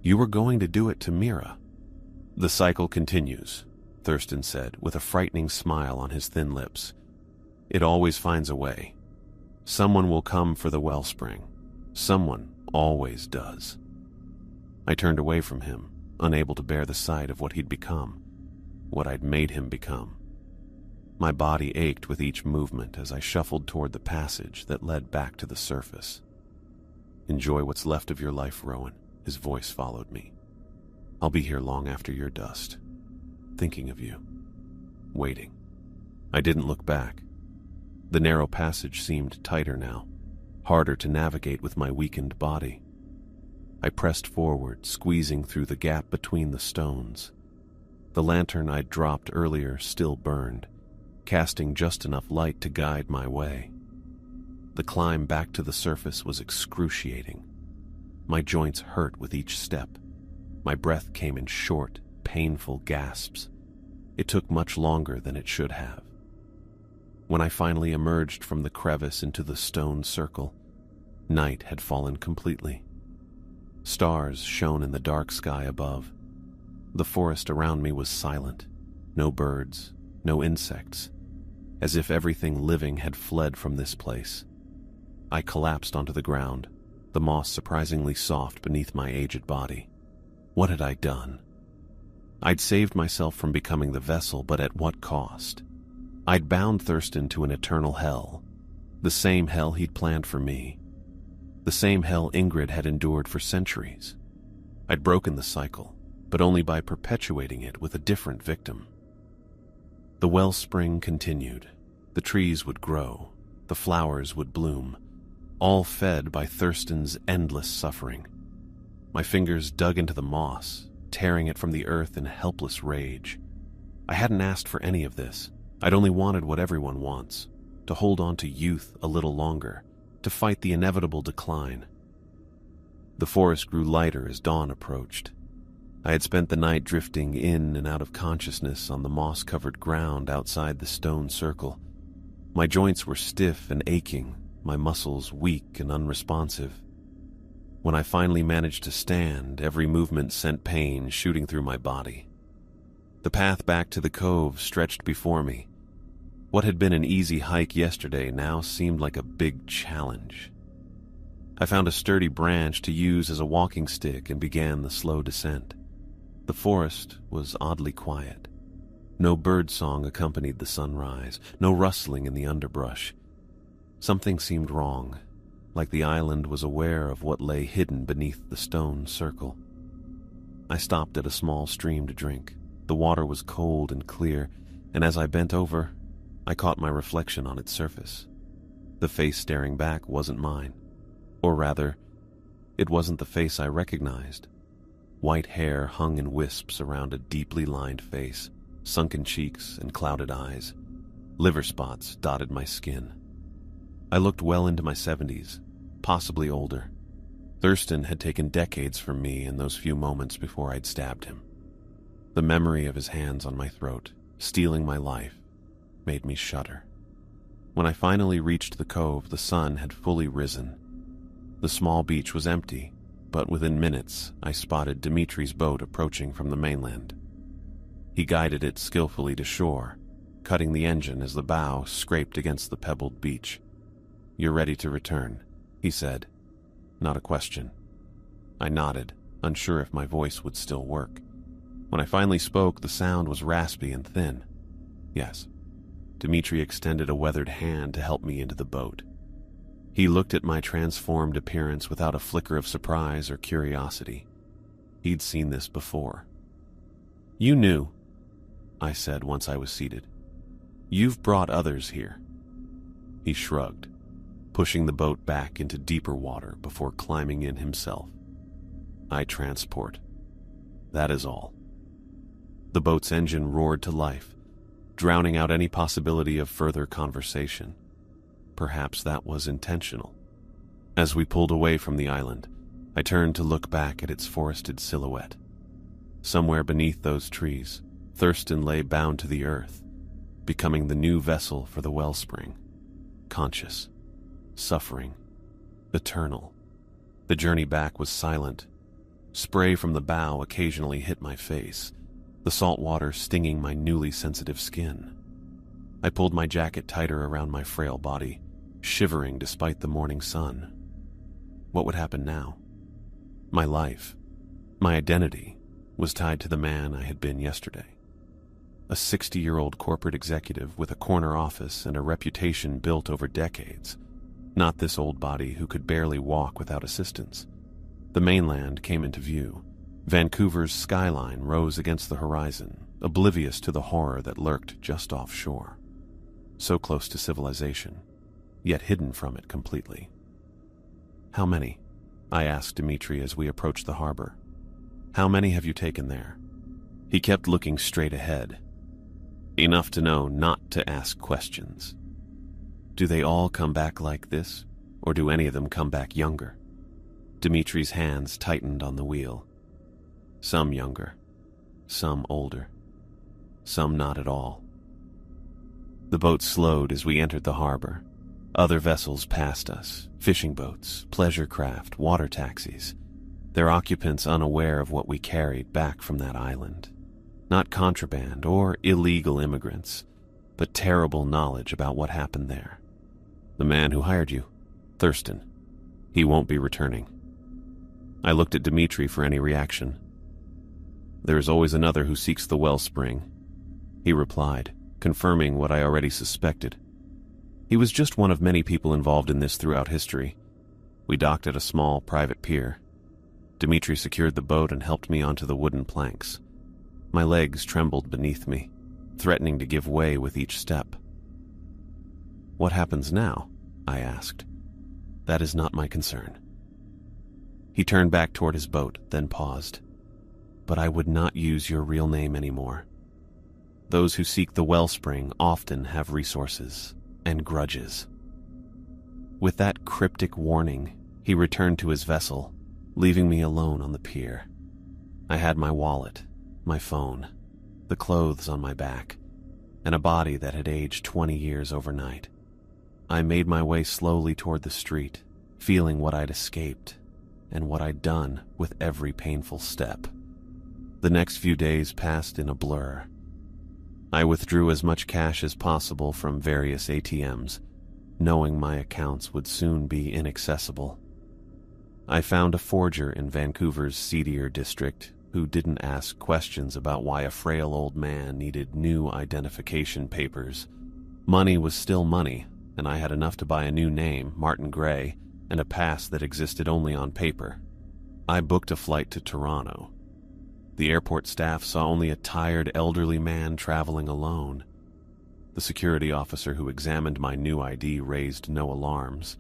You were going to do it to Mira. The cycle continues, Thurston said, with a frightening smile on his thin lips. It always finds a way. Someone will come for the wellspring. Someone always does. I turned away from him, unable to bear the sight of what he'd become, what I'd made him become. My body ached with each movement as I shuffled toward the passage that led back to the surface. Enjoy what's left of your life, Rowan, his voice followed me. I'll be here long after your dust, thinking of you, waiting. I didn't look back. The narrow passage seemed tighter now, harder to navigate with my weakened body. I pressed forward, squeezing through the gap between the stones. The lantern I'd dropped earlier still burned, casting just enough light to guide my way. The climb back to the surface was excruciating. My joints hurt with each step. My breath came in short, painful gasps. It took much longer than it should have. When I finally emerged from the crevice into the stone circle, night had fallen completely. Stars shone in the dark sky above. The forest around me was silent. No birds, no insects, as if everything living had fled from this place. I collapsed onto the ground, the moss surprisingly soft beneath my aged body. What had I done? I'd saved myself from becoming the vessel, but at what cost? I'd bound Thurston to an eternal hell, the same hell he'd planned for me, the same hell Ingrid had endured for centuries. I'd broken the cycle, but only by perpetuating it with a different victim. The wellspring continued. The trees would grow, the flowers would bloom, all fed by Thurston's endless suffering. My fingers dug into the moss, tearing it from the earth in helpless rage. I hadn't asked for any of this. I'd only wanted what everyone wants, to hold on to youth a little longer, to fight the inevitable decline. The forest grew lighter as dawn approached. I had spent the night drifting in and out of consciousness on the moss-covered ground outside the stone circle. My joints were stiff and aching, my muscles weak and unresponsive. When I finally managed to stand, every movement sent pain shooting through my body. The path back to the cove stretched before me. What had been an easy hike yesterday now seemed like a big challenge. I found a sturdy branch to use as a walking stick and began the slow descent. The forest was oddly quiet. No birdsong accompanied the sunrise, no rustling in the underbrush. Something seemed wrong, like the island was aware of what lay hidden beneath the stone circle. I stopped at a small stream to drink. The water was cold and clear, and as I bent over, I caught my reflection on its surface. The face staring back wasn't mine. Or rather, it wasn't the face I recognized. White hair hung in wisps around a deeply lined face, sunken cheeks and clouded eyes. Liver spots dotted my skin. I looked well into my 70s, possibly older. Thurston had taken decades from me in those few moments before I'd stabbed him. The memory of his hands on my throat, stealing my life, made me shudder. When I finally reached the cove, the sun had fully risen. The small beach was empty, but within minutes I spotted Dimitri's boat approaching from the mainland. He guided it skillfully to shore, cutting the engine as the bow scraped against the pebbled beach. "You're ready to return," he said. Not a question. I nodded, unsure if my voice would still work. When I finally spoke, the sound was raspy and thin. Yes. Dimitri extended a weathered hand to help me into the boat. He looked at my transformed appearance without a flicker of surprise or curiosity. He'd seen this before. "You knew," I said once I was seated. "You've brought others here." He shrugged. pushing the boat back into deeper water before climbing in himself. I transport. That is all. The boat's engine roared to life, drowning out any possibility of further conversation. Perhaps that was intentional. As we pulled away from the island, I turned to look back at its forested silhouette. Somewhere beneath those trees, Thurston lay bound to the earth, becoming the new vessel for the wellspring. Conscious, suffering, eternal. The journey back was silent. Spray from the bow occasionally hit my face, the salt water stinging my newly sensitive skin. I pulled my jacket tighter around my frail body, shivering despite the morning sun. What would happen now? My life, my identity, was tied to the man I had been yesterday. A 60-year-old corporate executive with a corner office and a reputation built over decades. Not this old body who could barely walk without assistance. The mainland came into view. Vancouver's skyline rose against the horizon, oblivious to the horror that lurked just offshore. So close to civilization, yet hidden from it completely. "How many?" I asked Dimitri as we approached the harbor. "How many have you taken there?" He kept looking straight ahead. Enough to know not to ask questions. Do they all come back like this, or do any of them come back younger? Dimitri's hands tightened on the wheel. Some younger, some older, some not at all. The boat slowed as we entered the harbor. Other vessels passed us, fishing boats, pleasure craft, water taxis, their occupants unaware of what we carried back from that island. Not contraband or illegal immigrants, but terrible knowledge about what happened there. The man who hired you, Thurston, he won't be returning. I looked at Dimitri for any reaction. There is always another who seeks the wellspring, he replied, confirming what I already suspected. He was just one of many people involved in this throughout history. We docked at a small private pier. Dimitri secured the boat and helped me onto the wooden planks. My legs trembled beneath me, threatening to give way with each step. "What happens now?" I asked. "That is not my concern." He turned back toward his boat, then paused. "But I would not use your real name anymore. Those who seek the wellspring often have resources and grudges." With that cryptic warning, he returned to his vessel, leaving me alone on the pier. I had my wallet, my phone, the clothes on my back, and a body that had aged 20 years overnight. I made my way slowly toward the street, feeling what I'd escaped and what I'd done with every painful step. The next few days passed in a blur. I withdrew as much cash as possible from various ATMs, knowing my accounts would soon be inaccessible. I found a forger in Vancouver's seedier district who didn't ask questions about why a frail old man needed new identification papers. Money was still money, and I had enough to buy a new name, Martin Gray, and a pass that existed only on paper. I booked a flight to Toronto. The airport staff saw only a tired elderly man traveling alone. The security officer who examined my new ID raised no alarms.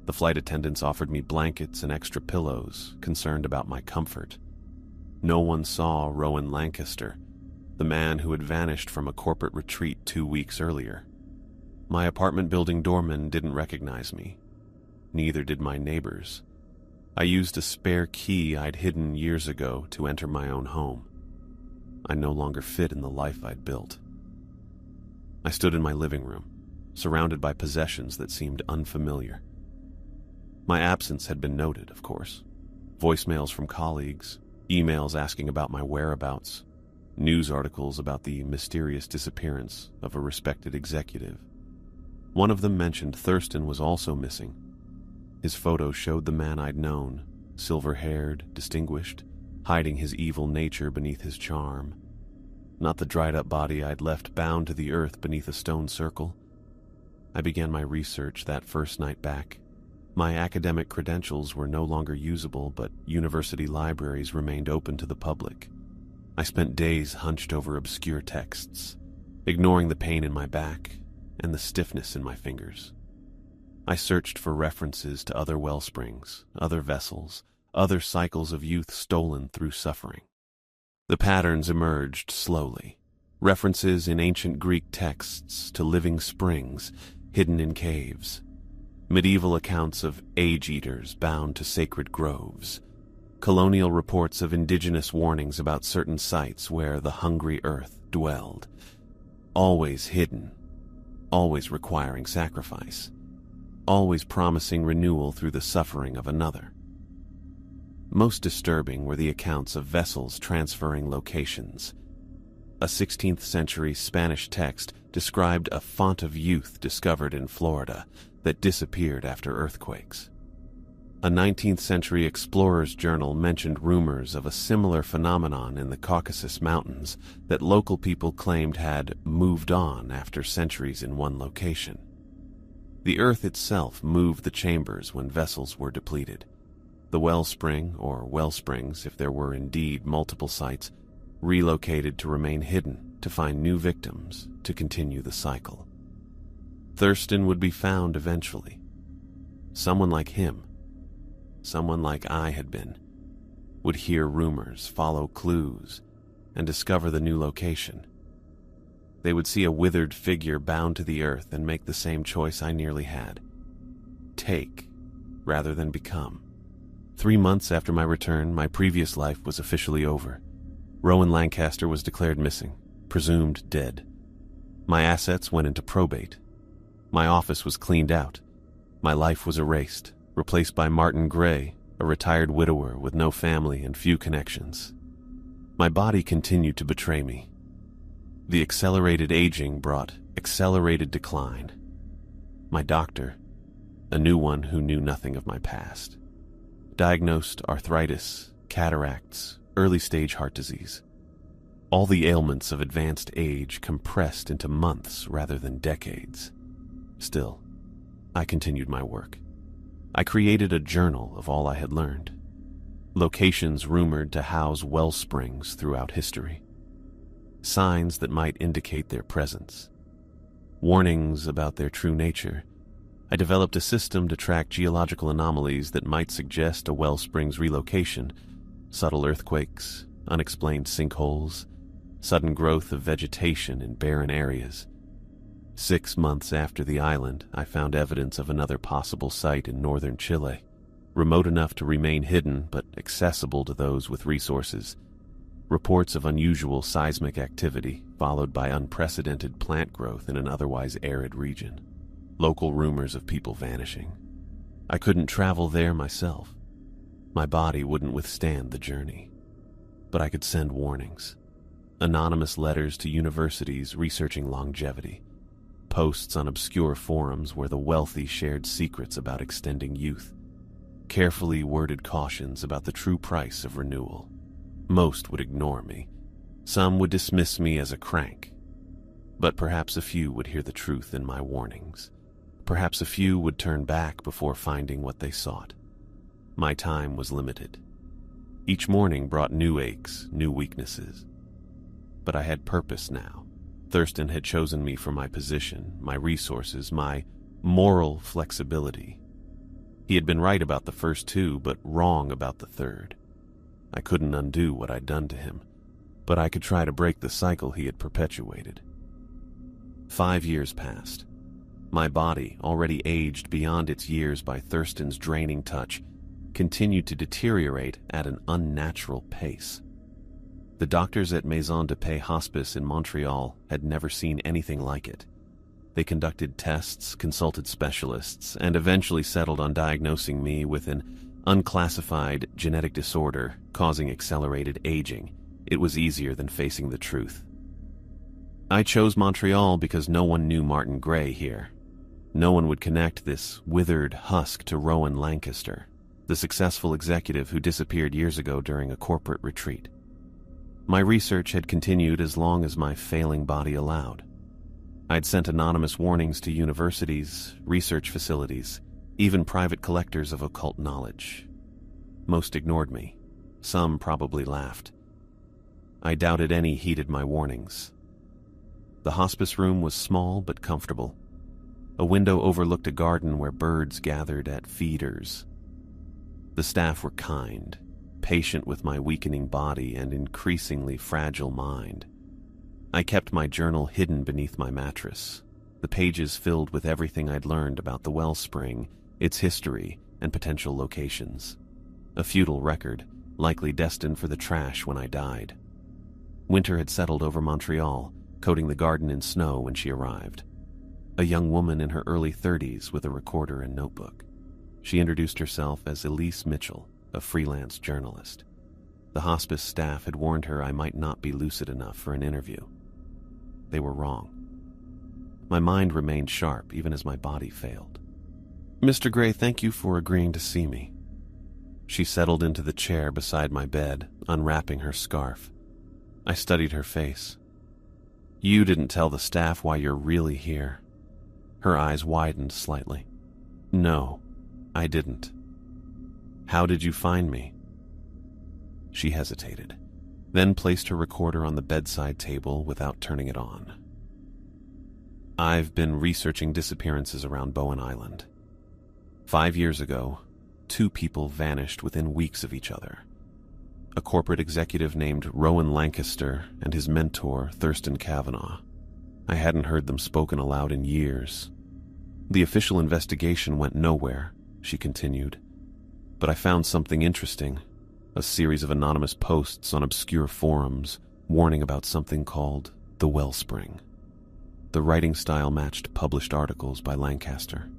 The flight attendants offered me blankets and extra pillows, concerned about my comfort. No one saw Rowan Lancaster, the man who had vanished from a corporate retreat 2 weeks earlier. My apartment building doorman didn't recognize me. Neither did my neighbors. I used a spare key I'd hidden years ago to enter my own home. I no longer fit in the life I'd built. I stood in my living room, surrounded by possessions that seemed unfamiliar. My absence had been noted, of course. Voicemails from colleagues, emails asking about my whereabouts, news articles about the mysterious disappearance of a respected executive. One of them mentioned Thurston was also missing. His photo showed the man I'd known, silver-haired, distinguished, hiding his evil nature beneath his charm. Not the dried-up body I'd left bound to the earth beneath a stone circle. I began my research that first night back. My academic credentials were no longer usable, but university libraries remained open to the public. I spent days hunched over obscure texts, ignoring the pain in my back and the stiffness in my fingers. I searched for references to other wellsprings, other vessels, other cycles of youth stolen through suffering. The patterns emerged slowly. References in ancient Greek texts to living springs hidden in caves. Medieval accounts of age-eaters bound to sacred groves. Colonial reports of indigenous warnings about certain sites where the hungry earth dwelled. Always hidden, always requiring sacrifice, always promising renewal through the suffering of another. Most disturbing were the accounts of vessels transferring locations. A 16th century Spanish text described a font of youth discovered in Florida that disappeared after earthquakes. A 19th century explorer's journal mentioned rumors of a similar phenomenon in the Caucasus Mountains that local people claimed had moved on after centuries in one location. The earth itself moved the chambers when vessels were depleted. The wellspring, or wellsprings if there were indeed multiple sites, relocated to remain hidden, to find new victims, to continue the cycle. Thurston would be found eventually. Someone like him, someone like I had been, would hear rumors, follow clues, and discover the new location. They would see a withered figure bound to the earth and make the same choice I nearly had. Take, rather than become. 3 months after my return, my previous life was officially over. Rowan Lancaster was declared missing, presumed dead. My assets went into probate. My office was cleaned out. My life was erased, replaced by Martin Gray, a retired widower with no family and few connections. My body continued to betray me. The accelerated aging brought accelerated decline. My doctor, a new one who knew nothing of my past, diagnosed arthritis, cataracts, early-stage heart disease. All the ailments of advanced age compressed into months rather than decades. Still, I continued my work. I created a journal of all I had learned. Locations rumored to house well springs throughout history. Signs that might indicate their presence. Warnings about their true nature. I developed a system to track geological anomalies that might suggest a wellspring's relocation. Subtle earthquakes, unexplained sinkholes, sudden growth of vegetation in barren areas. 6 months after the island, I found evidence of another possible site in northern Chile, remote enough to remain hidden but accessible to those with resources. Reports of unusual seismic activity, followed by unprecedented plant growth in an otherwise arid region. Local rumors of people vanishing. I couldn't travel there myself. My body wouldn't withstand the journey. But I could send warnings. Anonymous letters to universities researching longevity. Posts on obscure forums where the wealthy shared secrets about extending youth. Carefully worded cautions about the true price of renewal. Most would ignore me. Some would dismiss me as a crank. But perhaps a few would hear the truth in my warnings. Perhaps a few would turn back before finding what they sought. My time was limited. Each morning brought new aches, new weaknesses. But I had purpose now. Thurston had chosen me for my position, my resources, my moral flexibility. He had been right about the first 2, but wrong about the third. I couldn't undo what I'd done to him, but I could try to break the cycle he had perpetuated. 5 years passed. My body, already aged beyond its years by Thurston's draining touch, continued to deteriorate at an unnatural pace. The doctors at Maison de Paix Hospice in Montreal had never seen anything like it. They conducted tests, consulted specialists, and eventually settled on diagnosing me with an unclassified genetic disorder causing accelerated aging. It was easier than facing the truth. I chose Montreal because no one knew Martin Gray here. No one would connect this withered husk to Rowan Lancaster, the successful executive who disappeared years ago during a corporate retreat. My research had continued as long as my failing body allowed. I'd sent anonymous warnings to universities, research facilities, even private collectors of occult knowledge. Most ignored me. Some probably laughed. I doubted any heeded my warnings. The hospice room was small but comfortable. A window overlooked a garden where birds gathered at feeders. The staff were kind, patient with my weakening body and increasingly fragile mind. I kept my journal hidden beneath my mattress, the pages filled with everything I'd learned about the wellspring, its history, and potential locations. A futile record, likely destined for the trash when I died. Winter had settled over Montreal, coating the garden in snow when she arrived. A young woman in her early 30s with a recorder and notebook. She introduced herself as Elise Mitchell, a freelance journalist. The hospice staff had warned her I might not be lucid enough for an interview. They were wrong. My mind remained sharp even as my body failed. "Mr. Gray, thank you for agreeing to see me." She settled into the chair beside my bed, unwrapping her scarf. I studied her face. "You didn't tell the staff why you're really here." Her eyes widened slightly. "No, I didn't." "How did you find me?" She hesitated, then placed her recorder on the bedside table without turning it on. "I've been researching disappearances around Bowen Island. 5 years ago, 2 people vanished within weeks of each other. A corporate executive named Rowan Lancaster and his mentor, Thurston Kavanaugh. I hadn't heard them spoken aloud in years. The official investigation went nowhere," she continued. "But I found something interesting. A series of anonymous posts on obscure forums warning about something called the Wellspring. The writing style matched published articles by Lancaster,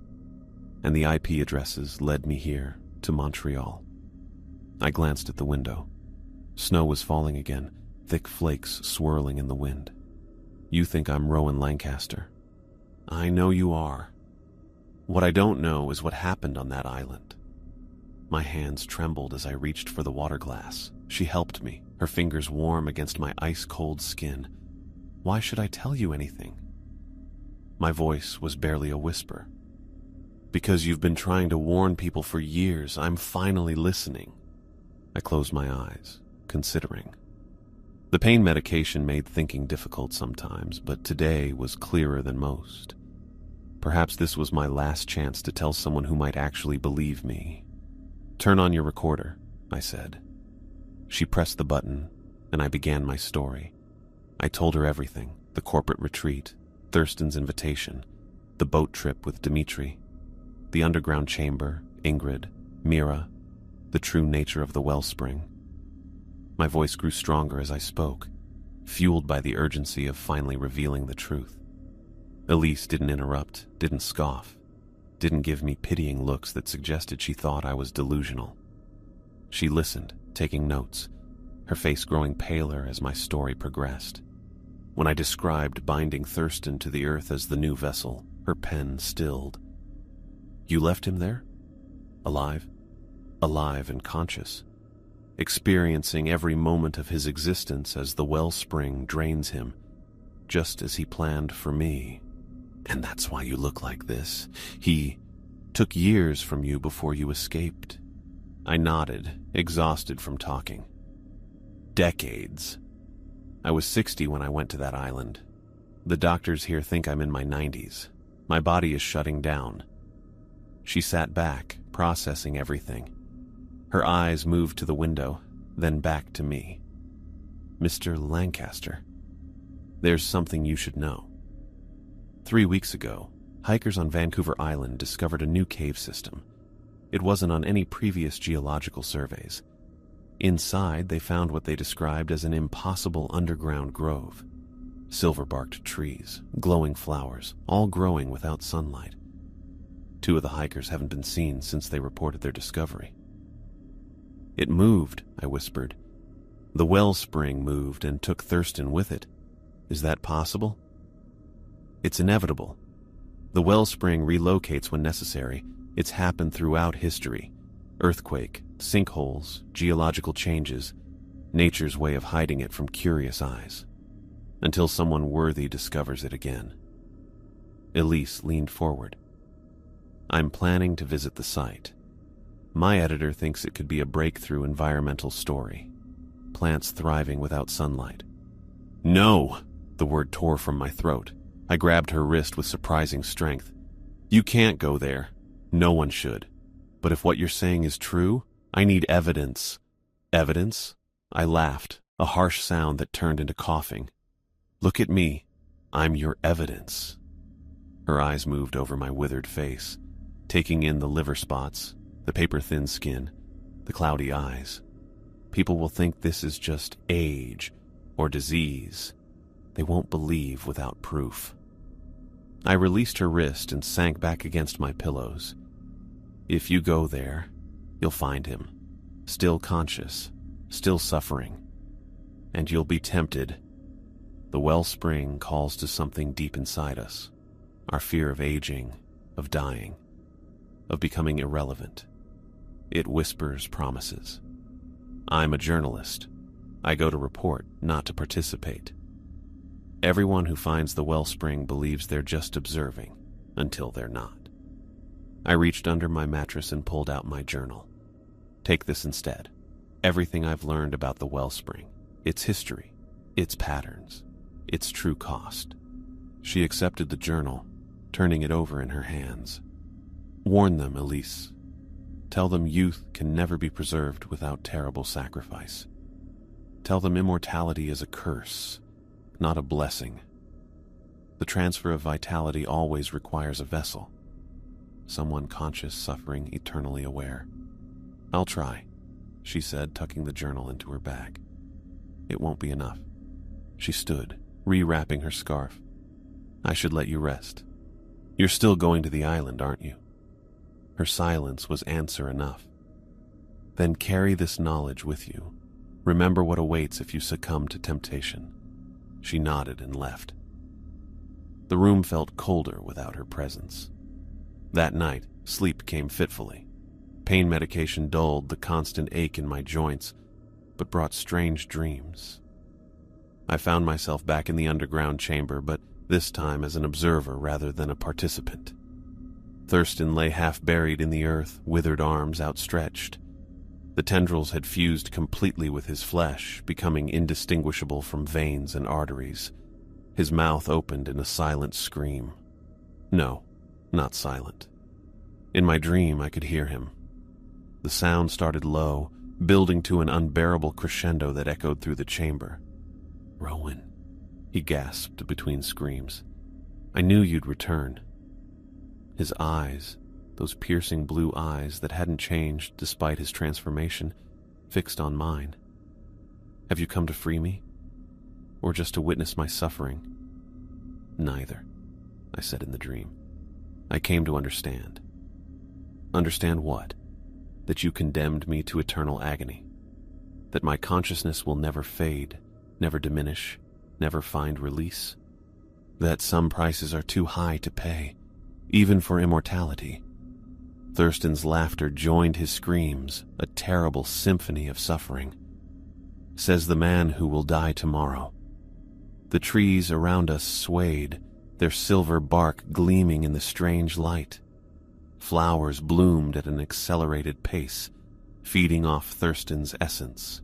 and the IP addresses led me here to Montreal." I glanced at the window. Snow was falling again, thick flakes swirling in the wind. "You think I'm Rowan Lancaster?" "I know you are. What I don't know is what happened on that island." My hands trembled as I reached for the water glass. She helped me, her fingers warm against my ice-cold skin. "Why should I tell you anything?" My voice was barely a whisper. "Because you've been trying to warn people for years. I'm finally listening." I closed my eyes, considering. The pain medication made thinking difficult sometimes, but today was clearer than most. Perhaps this was my last chance to tell someone who might actually believe me. "Turn on your recorder," I said. She pressed the button, and I began my story. I told her everything: the corporate retreat, Thurston's invitation, the boat trip with Dimitri, the underground chamber, Ingrid, Mira, the true nature of the wellspring. My voice grew stronger as I spoke, fueled by the urgency of finally revealing the truth. Elise didn't interrupt, didn't scoff, didn't give me pitying looks that suggested she thought I was delusional. She listened, taking notes, her face growing paler as my story progressed. When I described binding Thurston to the earth as the new vessel, her pen stilled. "You left him there? Alive? Alive and conscious, experiencing every moment of his existence as the wellspring drains him, just as he planned for me. And that's why you look like this. He took years from you before you escaped." I nodded, exhausted from talking. "Decades. I was 60 when I went to that island. The doctors here think I'm in my 90s. My body is shutting down." She sat back, processing everything. Her eyes moved to the window, then back to me. "Mr. Lancaster, there's something you should know. 3 weeks ago, hikers on Vancouver Island discovered a new cave system. It wasn't on any previous geological surveys. Inside, they found what they described as an impossible underground grove. Silver-barked trees, glowing flowers, all growing without sunlight. 2 of the hikers haven't been seen since they reported their discovery." "It moved," I whispered. "The wellspring moved and took Thurston with it. Is that possible?" "It's inevitable. The wellspring relocates when necessary. It's happened throughout history. Earthquake, sinkholes, geological changes, nature's way of hiding it from curious eyes. Until someone worthy discovers it again." Elise leaned forward. "I'm planning to visit the site. My editor thinks it could be a breakthrough environmental story. Plants thriving without sunlight." "No!" The word tore from my throat. I grabbed her wrist with surprising strength. You can't go there. No one should. But if what you're saying is true, I need evidence. Evidence? I laughed, a harsh sound that turned into coughing. Look at me. I'm your evidence. Her eyes moved over my withered face, taking in the liver spots, the paper-thin skin, the cloudy eyes. People will think this is just age or disease. They won't believe without proof. I released her wrist and sank back against my pillows. If you go there, you'll find him, still conscious, still suffering. And you'll be tempted. The wellspring calls to something deep inside us, our fear of aging, of dying, of becoming irrelevant. It whispers promises. I'm a journalist. I go to report, not to participate. Everyone who finds the wellspring believes they're just observing, until they're not. I reached under my mattress and pulled out my journal. Take this instead. Everything I've learned about the wellspring, its history, its patterns, its true cost. She accepted the journal, turning it over in her hands. Warn them, Elise. Tell them youth can never be preserved without terrible sacrifice. Tell them immortality is a curse, not a blessing. The transfer of vitality always requires a vessel, someone conscious, suffering, eternally aware. I'll try, she said, tucking the journal into her bag. It won't be enough. She stood, rewrapping her scarf. I should let you rest. You're still going to the island, aren't you? Her silence was answer enough. Then carry this knowledge with you. Remember what awaits if you succumb to temptation. She nodded and left. The room felt colder without her presence. That night, sleep came fitfully. Pain medication dulled the constant ache in my joints, but brought strange dreams. I found myself back in the underground chamber, but this time as an observer rather than a participant. Thurston lay half buried in the earth, withered arms outstretched. The tendrils had fused completely with his flesh, becoming indistinguishable from veins and arteries. His mouth opened in a silent scream. No, not silent. In my dream, I could hear him. The sound started low, building to an unbearable crescendo that echoed through the chamber. Rowan, he gasped between screams. I knew you'd return. His eyes, those piercing blue eyes that hadn't changed despite his transformation, fixed on mine. Have you come to free me? Or just to witness my suffering? Neither, I said in the dream. I came to understand. Understand what? That you condemned me to eternal agony. That my consciousness will never fade, never diminish, never find release. That some prices are too high to pay, even for immortality. Thurston's laughter joined his screams, a terrible symphony of suffering. Says the man who will die tomorrow. The trees around us swayed, their silver bark gleaming in the strange light. Flowers bloomed at an accelerated pace, feeding off Thurston's essence.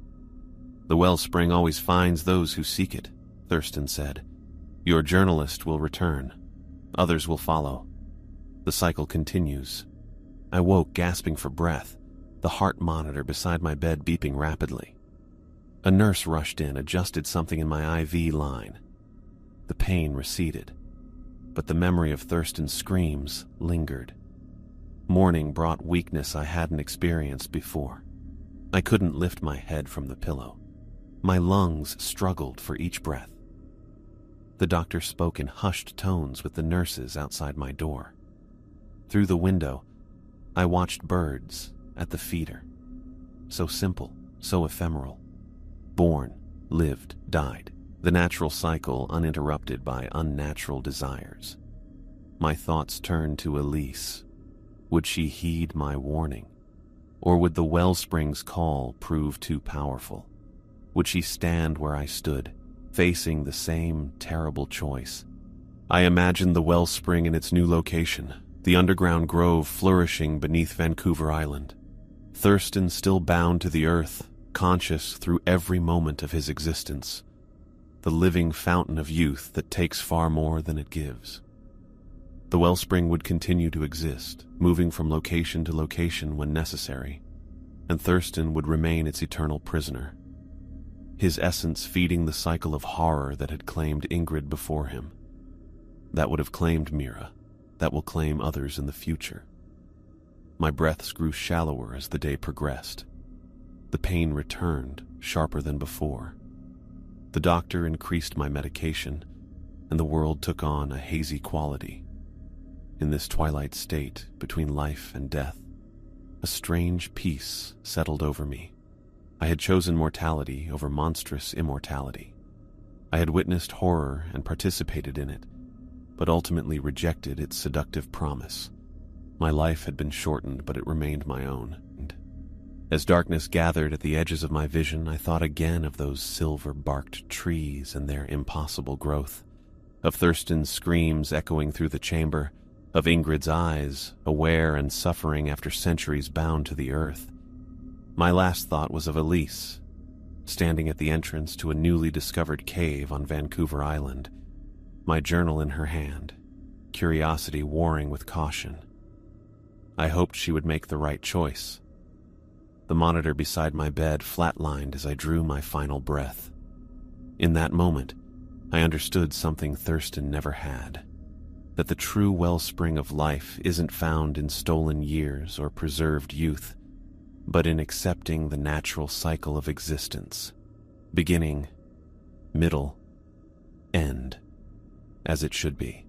The wellspring always finds those who seek it, Thurston said. Your journalist will return. Others will follow. The cycle continues. I woke gasping for breath, the heart monitor beside my bed beeping rapidly. A nurse rushed in, adjusted something in my IV line. The pain receded, but the memory of Thurston's screams lingered. Morning brought weakness I hadn't experienced before. I couldn't lift my head from the pillow. My lungs struggled for each breath. The doctor spoke in hushed tones with the nurses outside my door. Through the window, I watched birds at the feeder. So simple, so ephemeral. Born, lived, died. The natural cycle uninterrupted by unnatural desires. My thoughts turned to Elise. Would she heed my warning? Or would the wellspring's call prove too powerful? Would she stand where I stood, facing the same terrible choice? I imagined the wellspring in its new location, the underground grove flourishing beneath Vancouver Island. Thurston still bound to the earth, conscious through every moment of his existence. The living fountain of youth that takes far more than it gives. The wellspring would continue to exist, moving from location to location when necessary, and Thurston would remain its eternal prisoner, his essence feeding the cycle of horror that had claimed Ingrid before him, that would have claimed Mira, that will claim others in the future. My breaths grew shallower as the day progressed. The pain returned, sharper than before. The doctor increased my medication, and the world took on a hazy quality. In this twilight state between life and death, a strange peace settled over me. I had chosen mortality over monstrous immortality. I had witnessed horror and participated in it, but ultimately rejected its seductive promise. My life had been shortened, but it remained my own. And as darkness gathered at the edges of my vision, I thought again of those silver-barked trees and their impossible growth, of Thurston's screams echoing through the chamber, of Ingrid's eyes, aware and suffering after centuries bound to the earth. My last thought was of Elise, standing at the entrance to a newly discovered cave on Vancouver Island, my journal in her hand, curiosity warring with caution. I hoped she would make the right choice. The monitor beside my bed flatlined as I drew my final breath. In that moment, I understood something Thurston never had, that the true wellspring of life isn't found in stolen years or preserved youth, but in accepting the natural cycle of existence, beginning, middle, end, as it should be.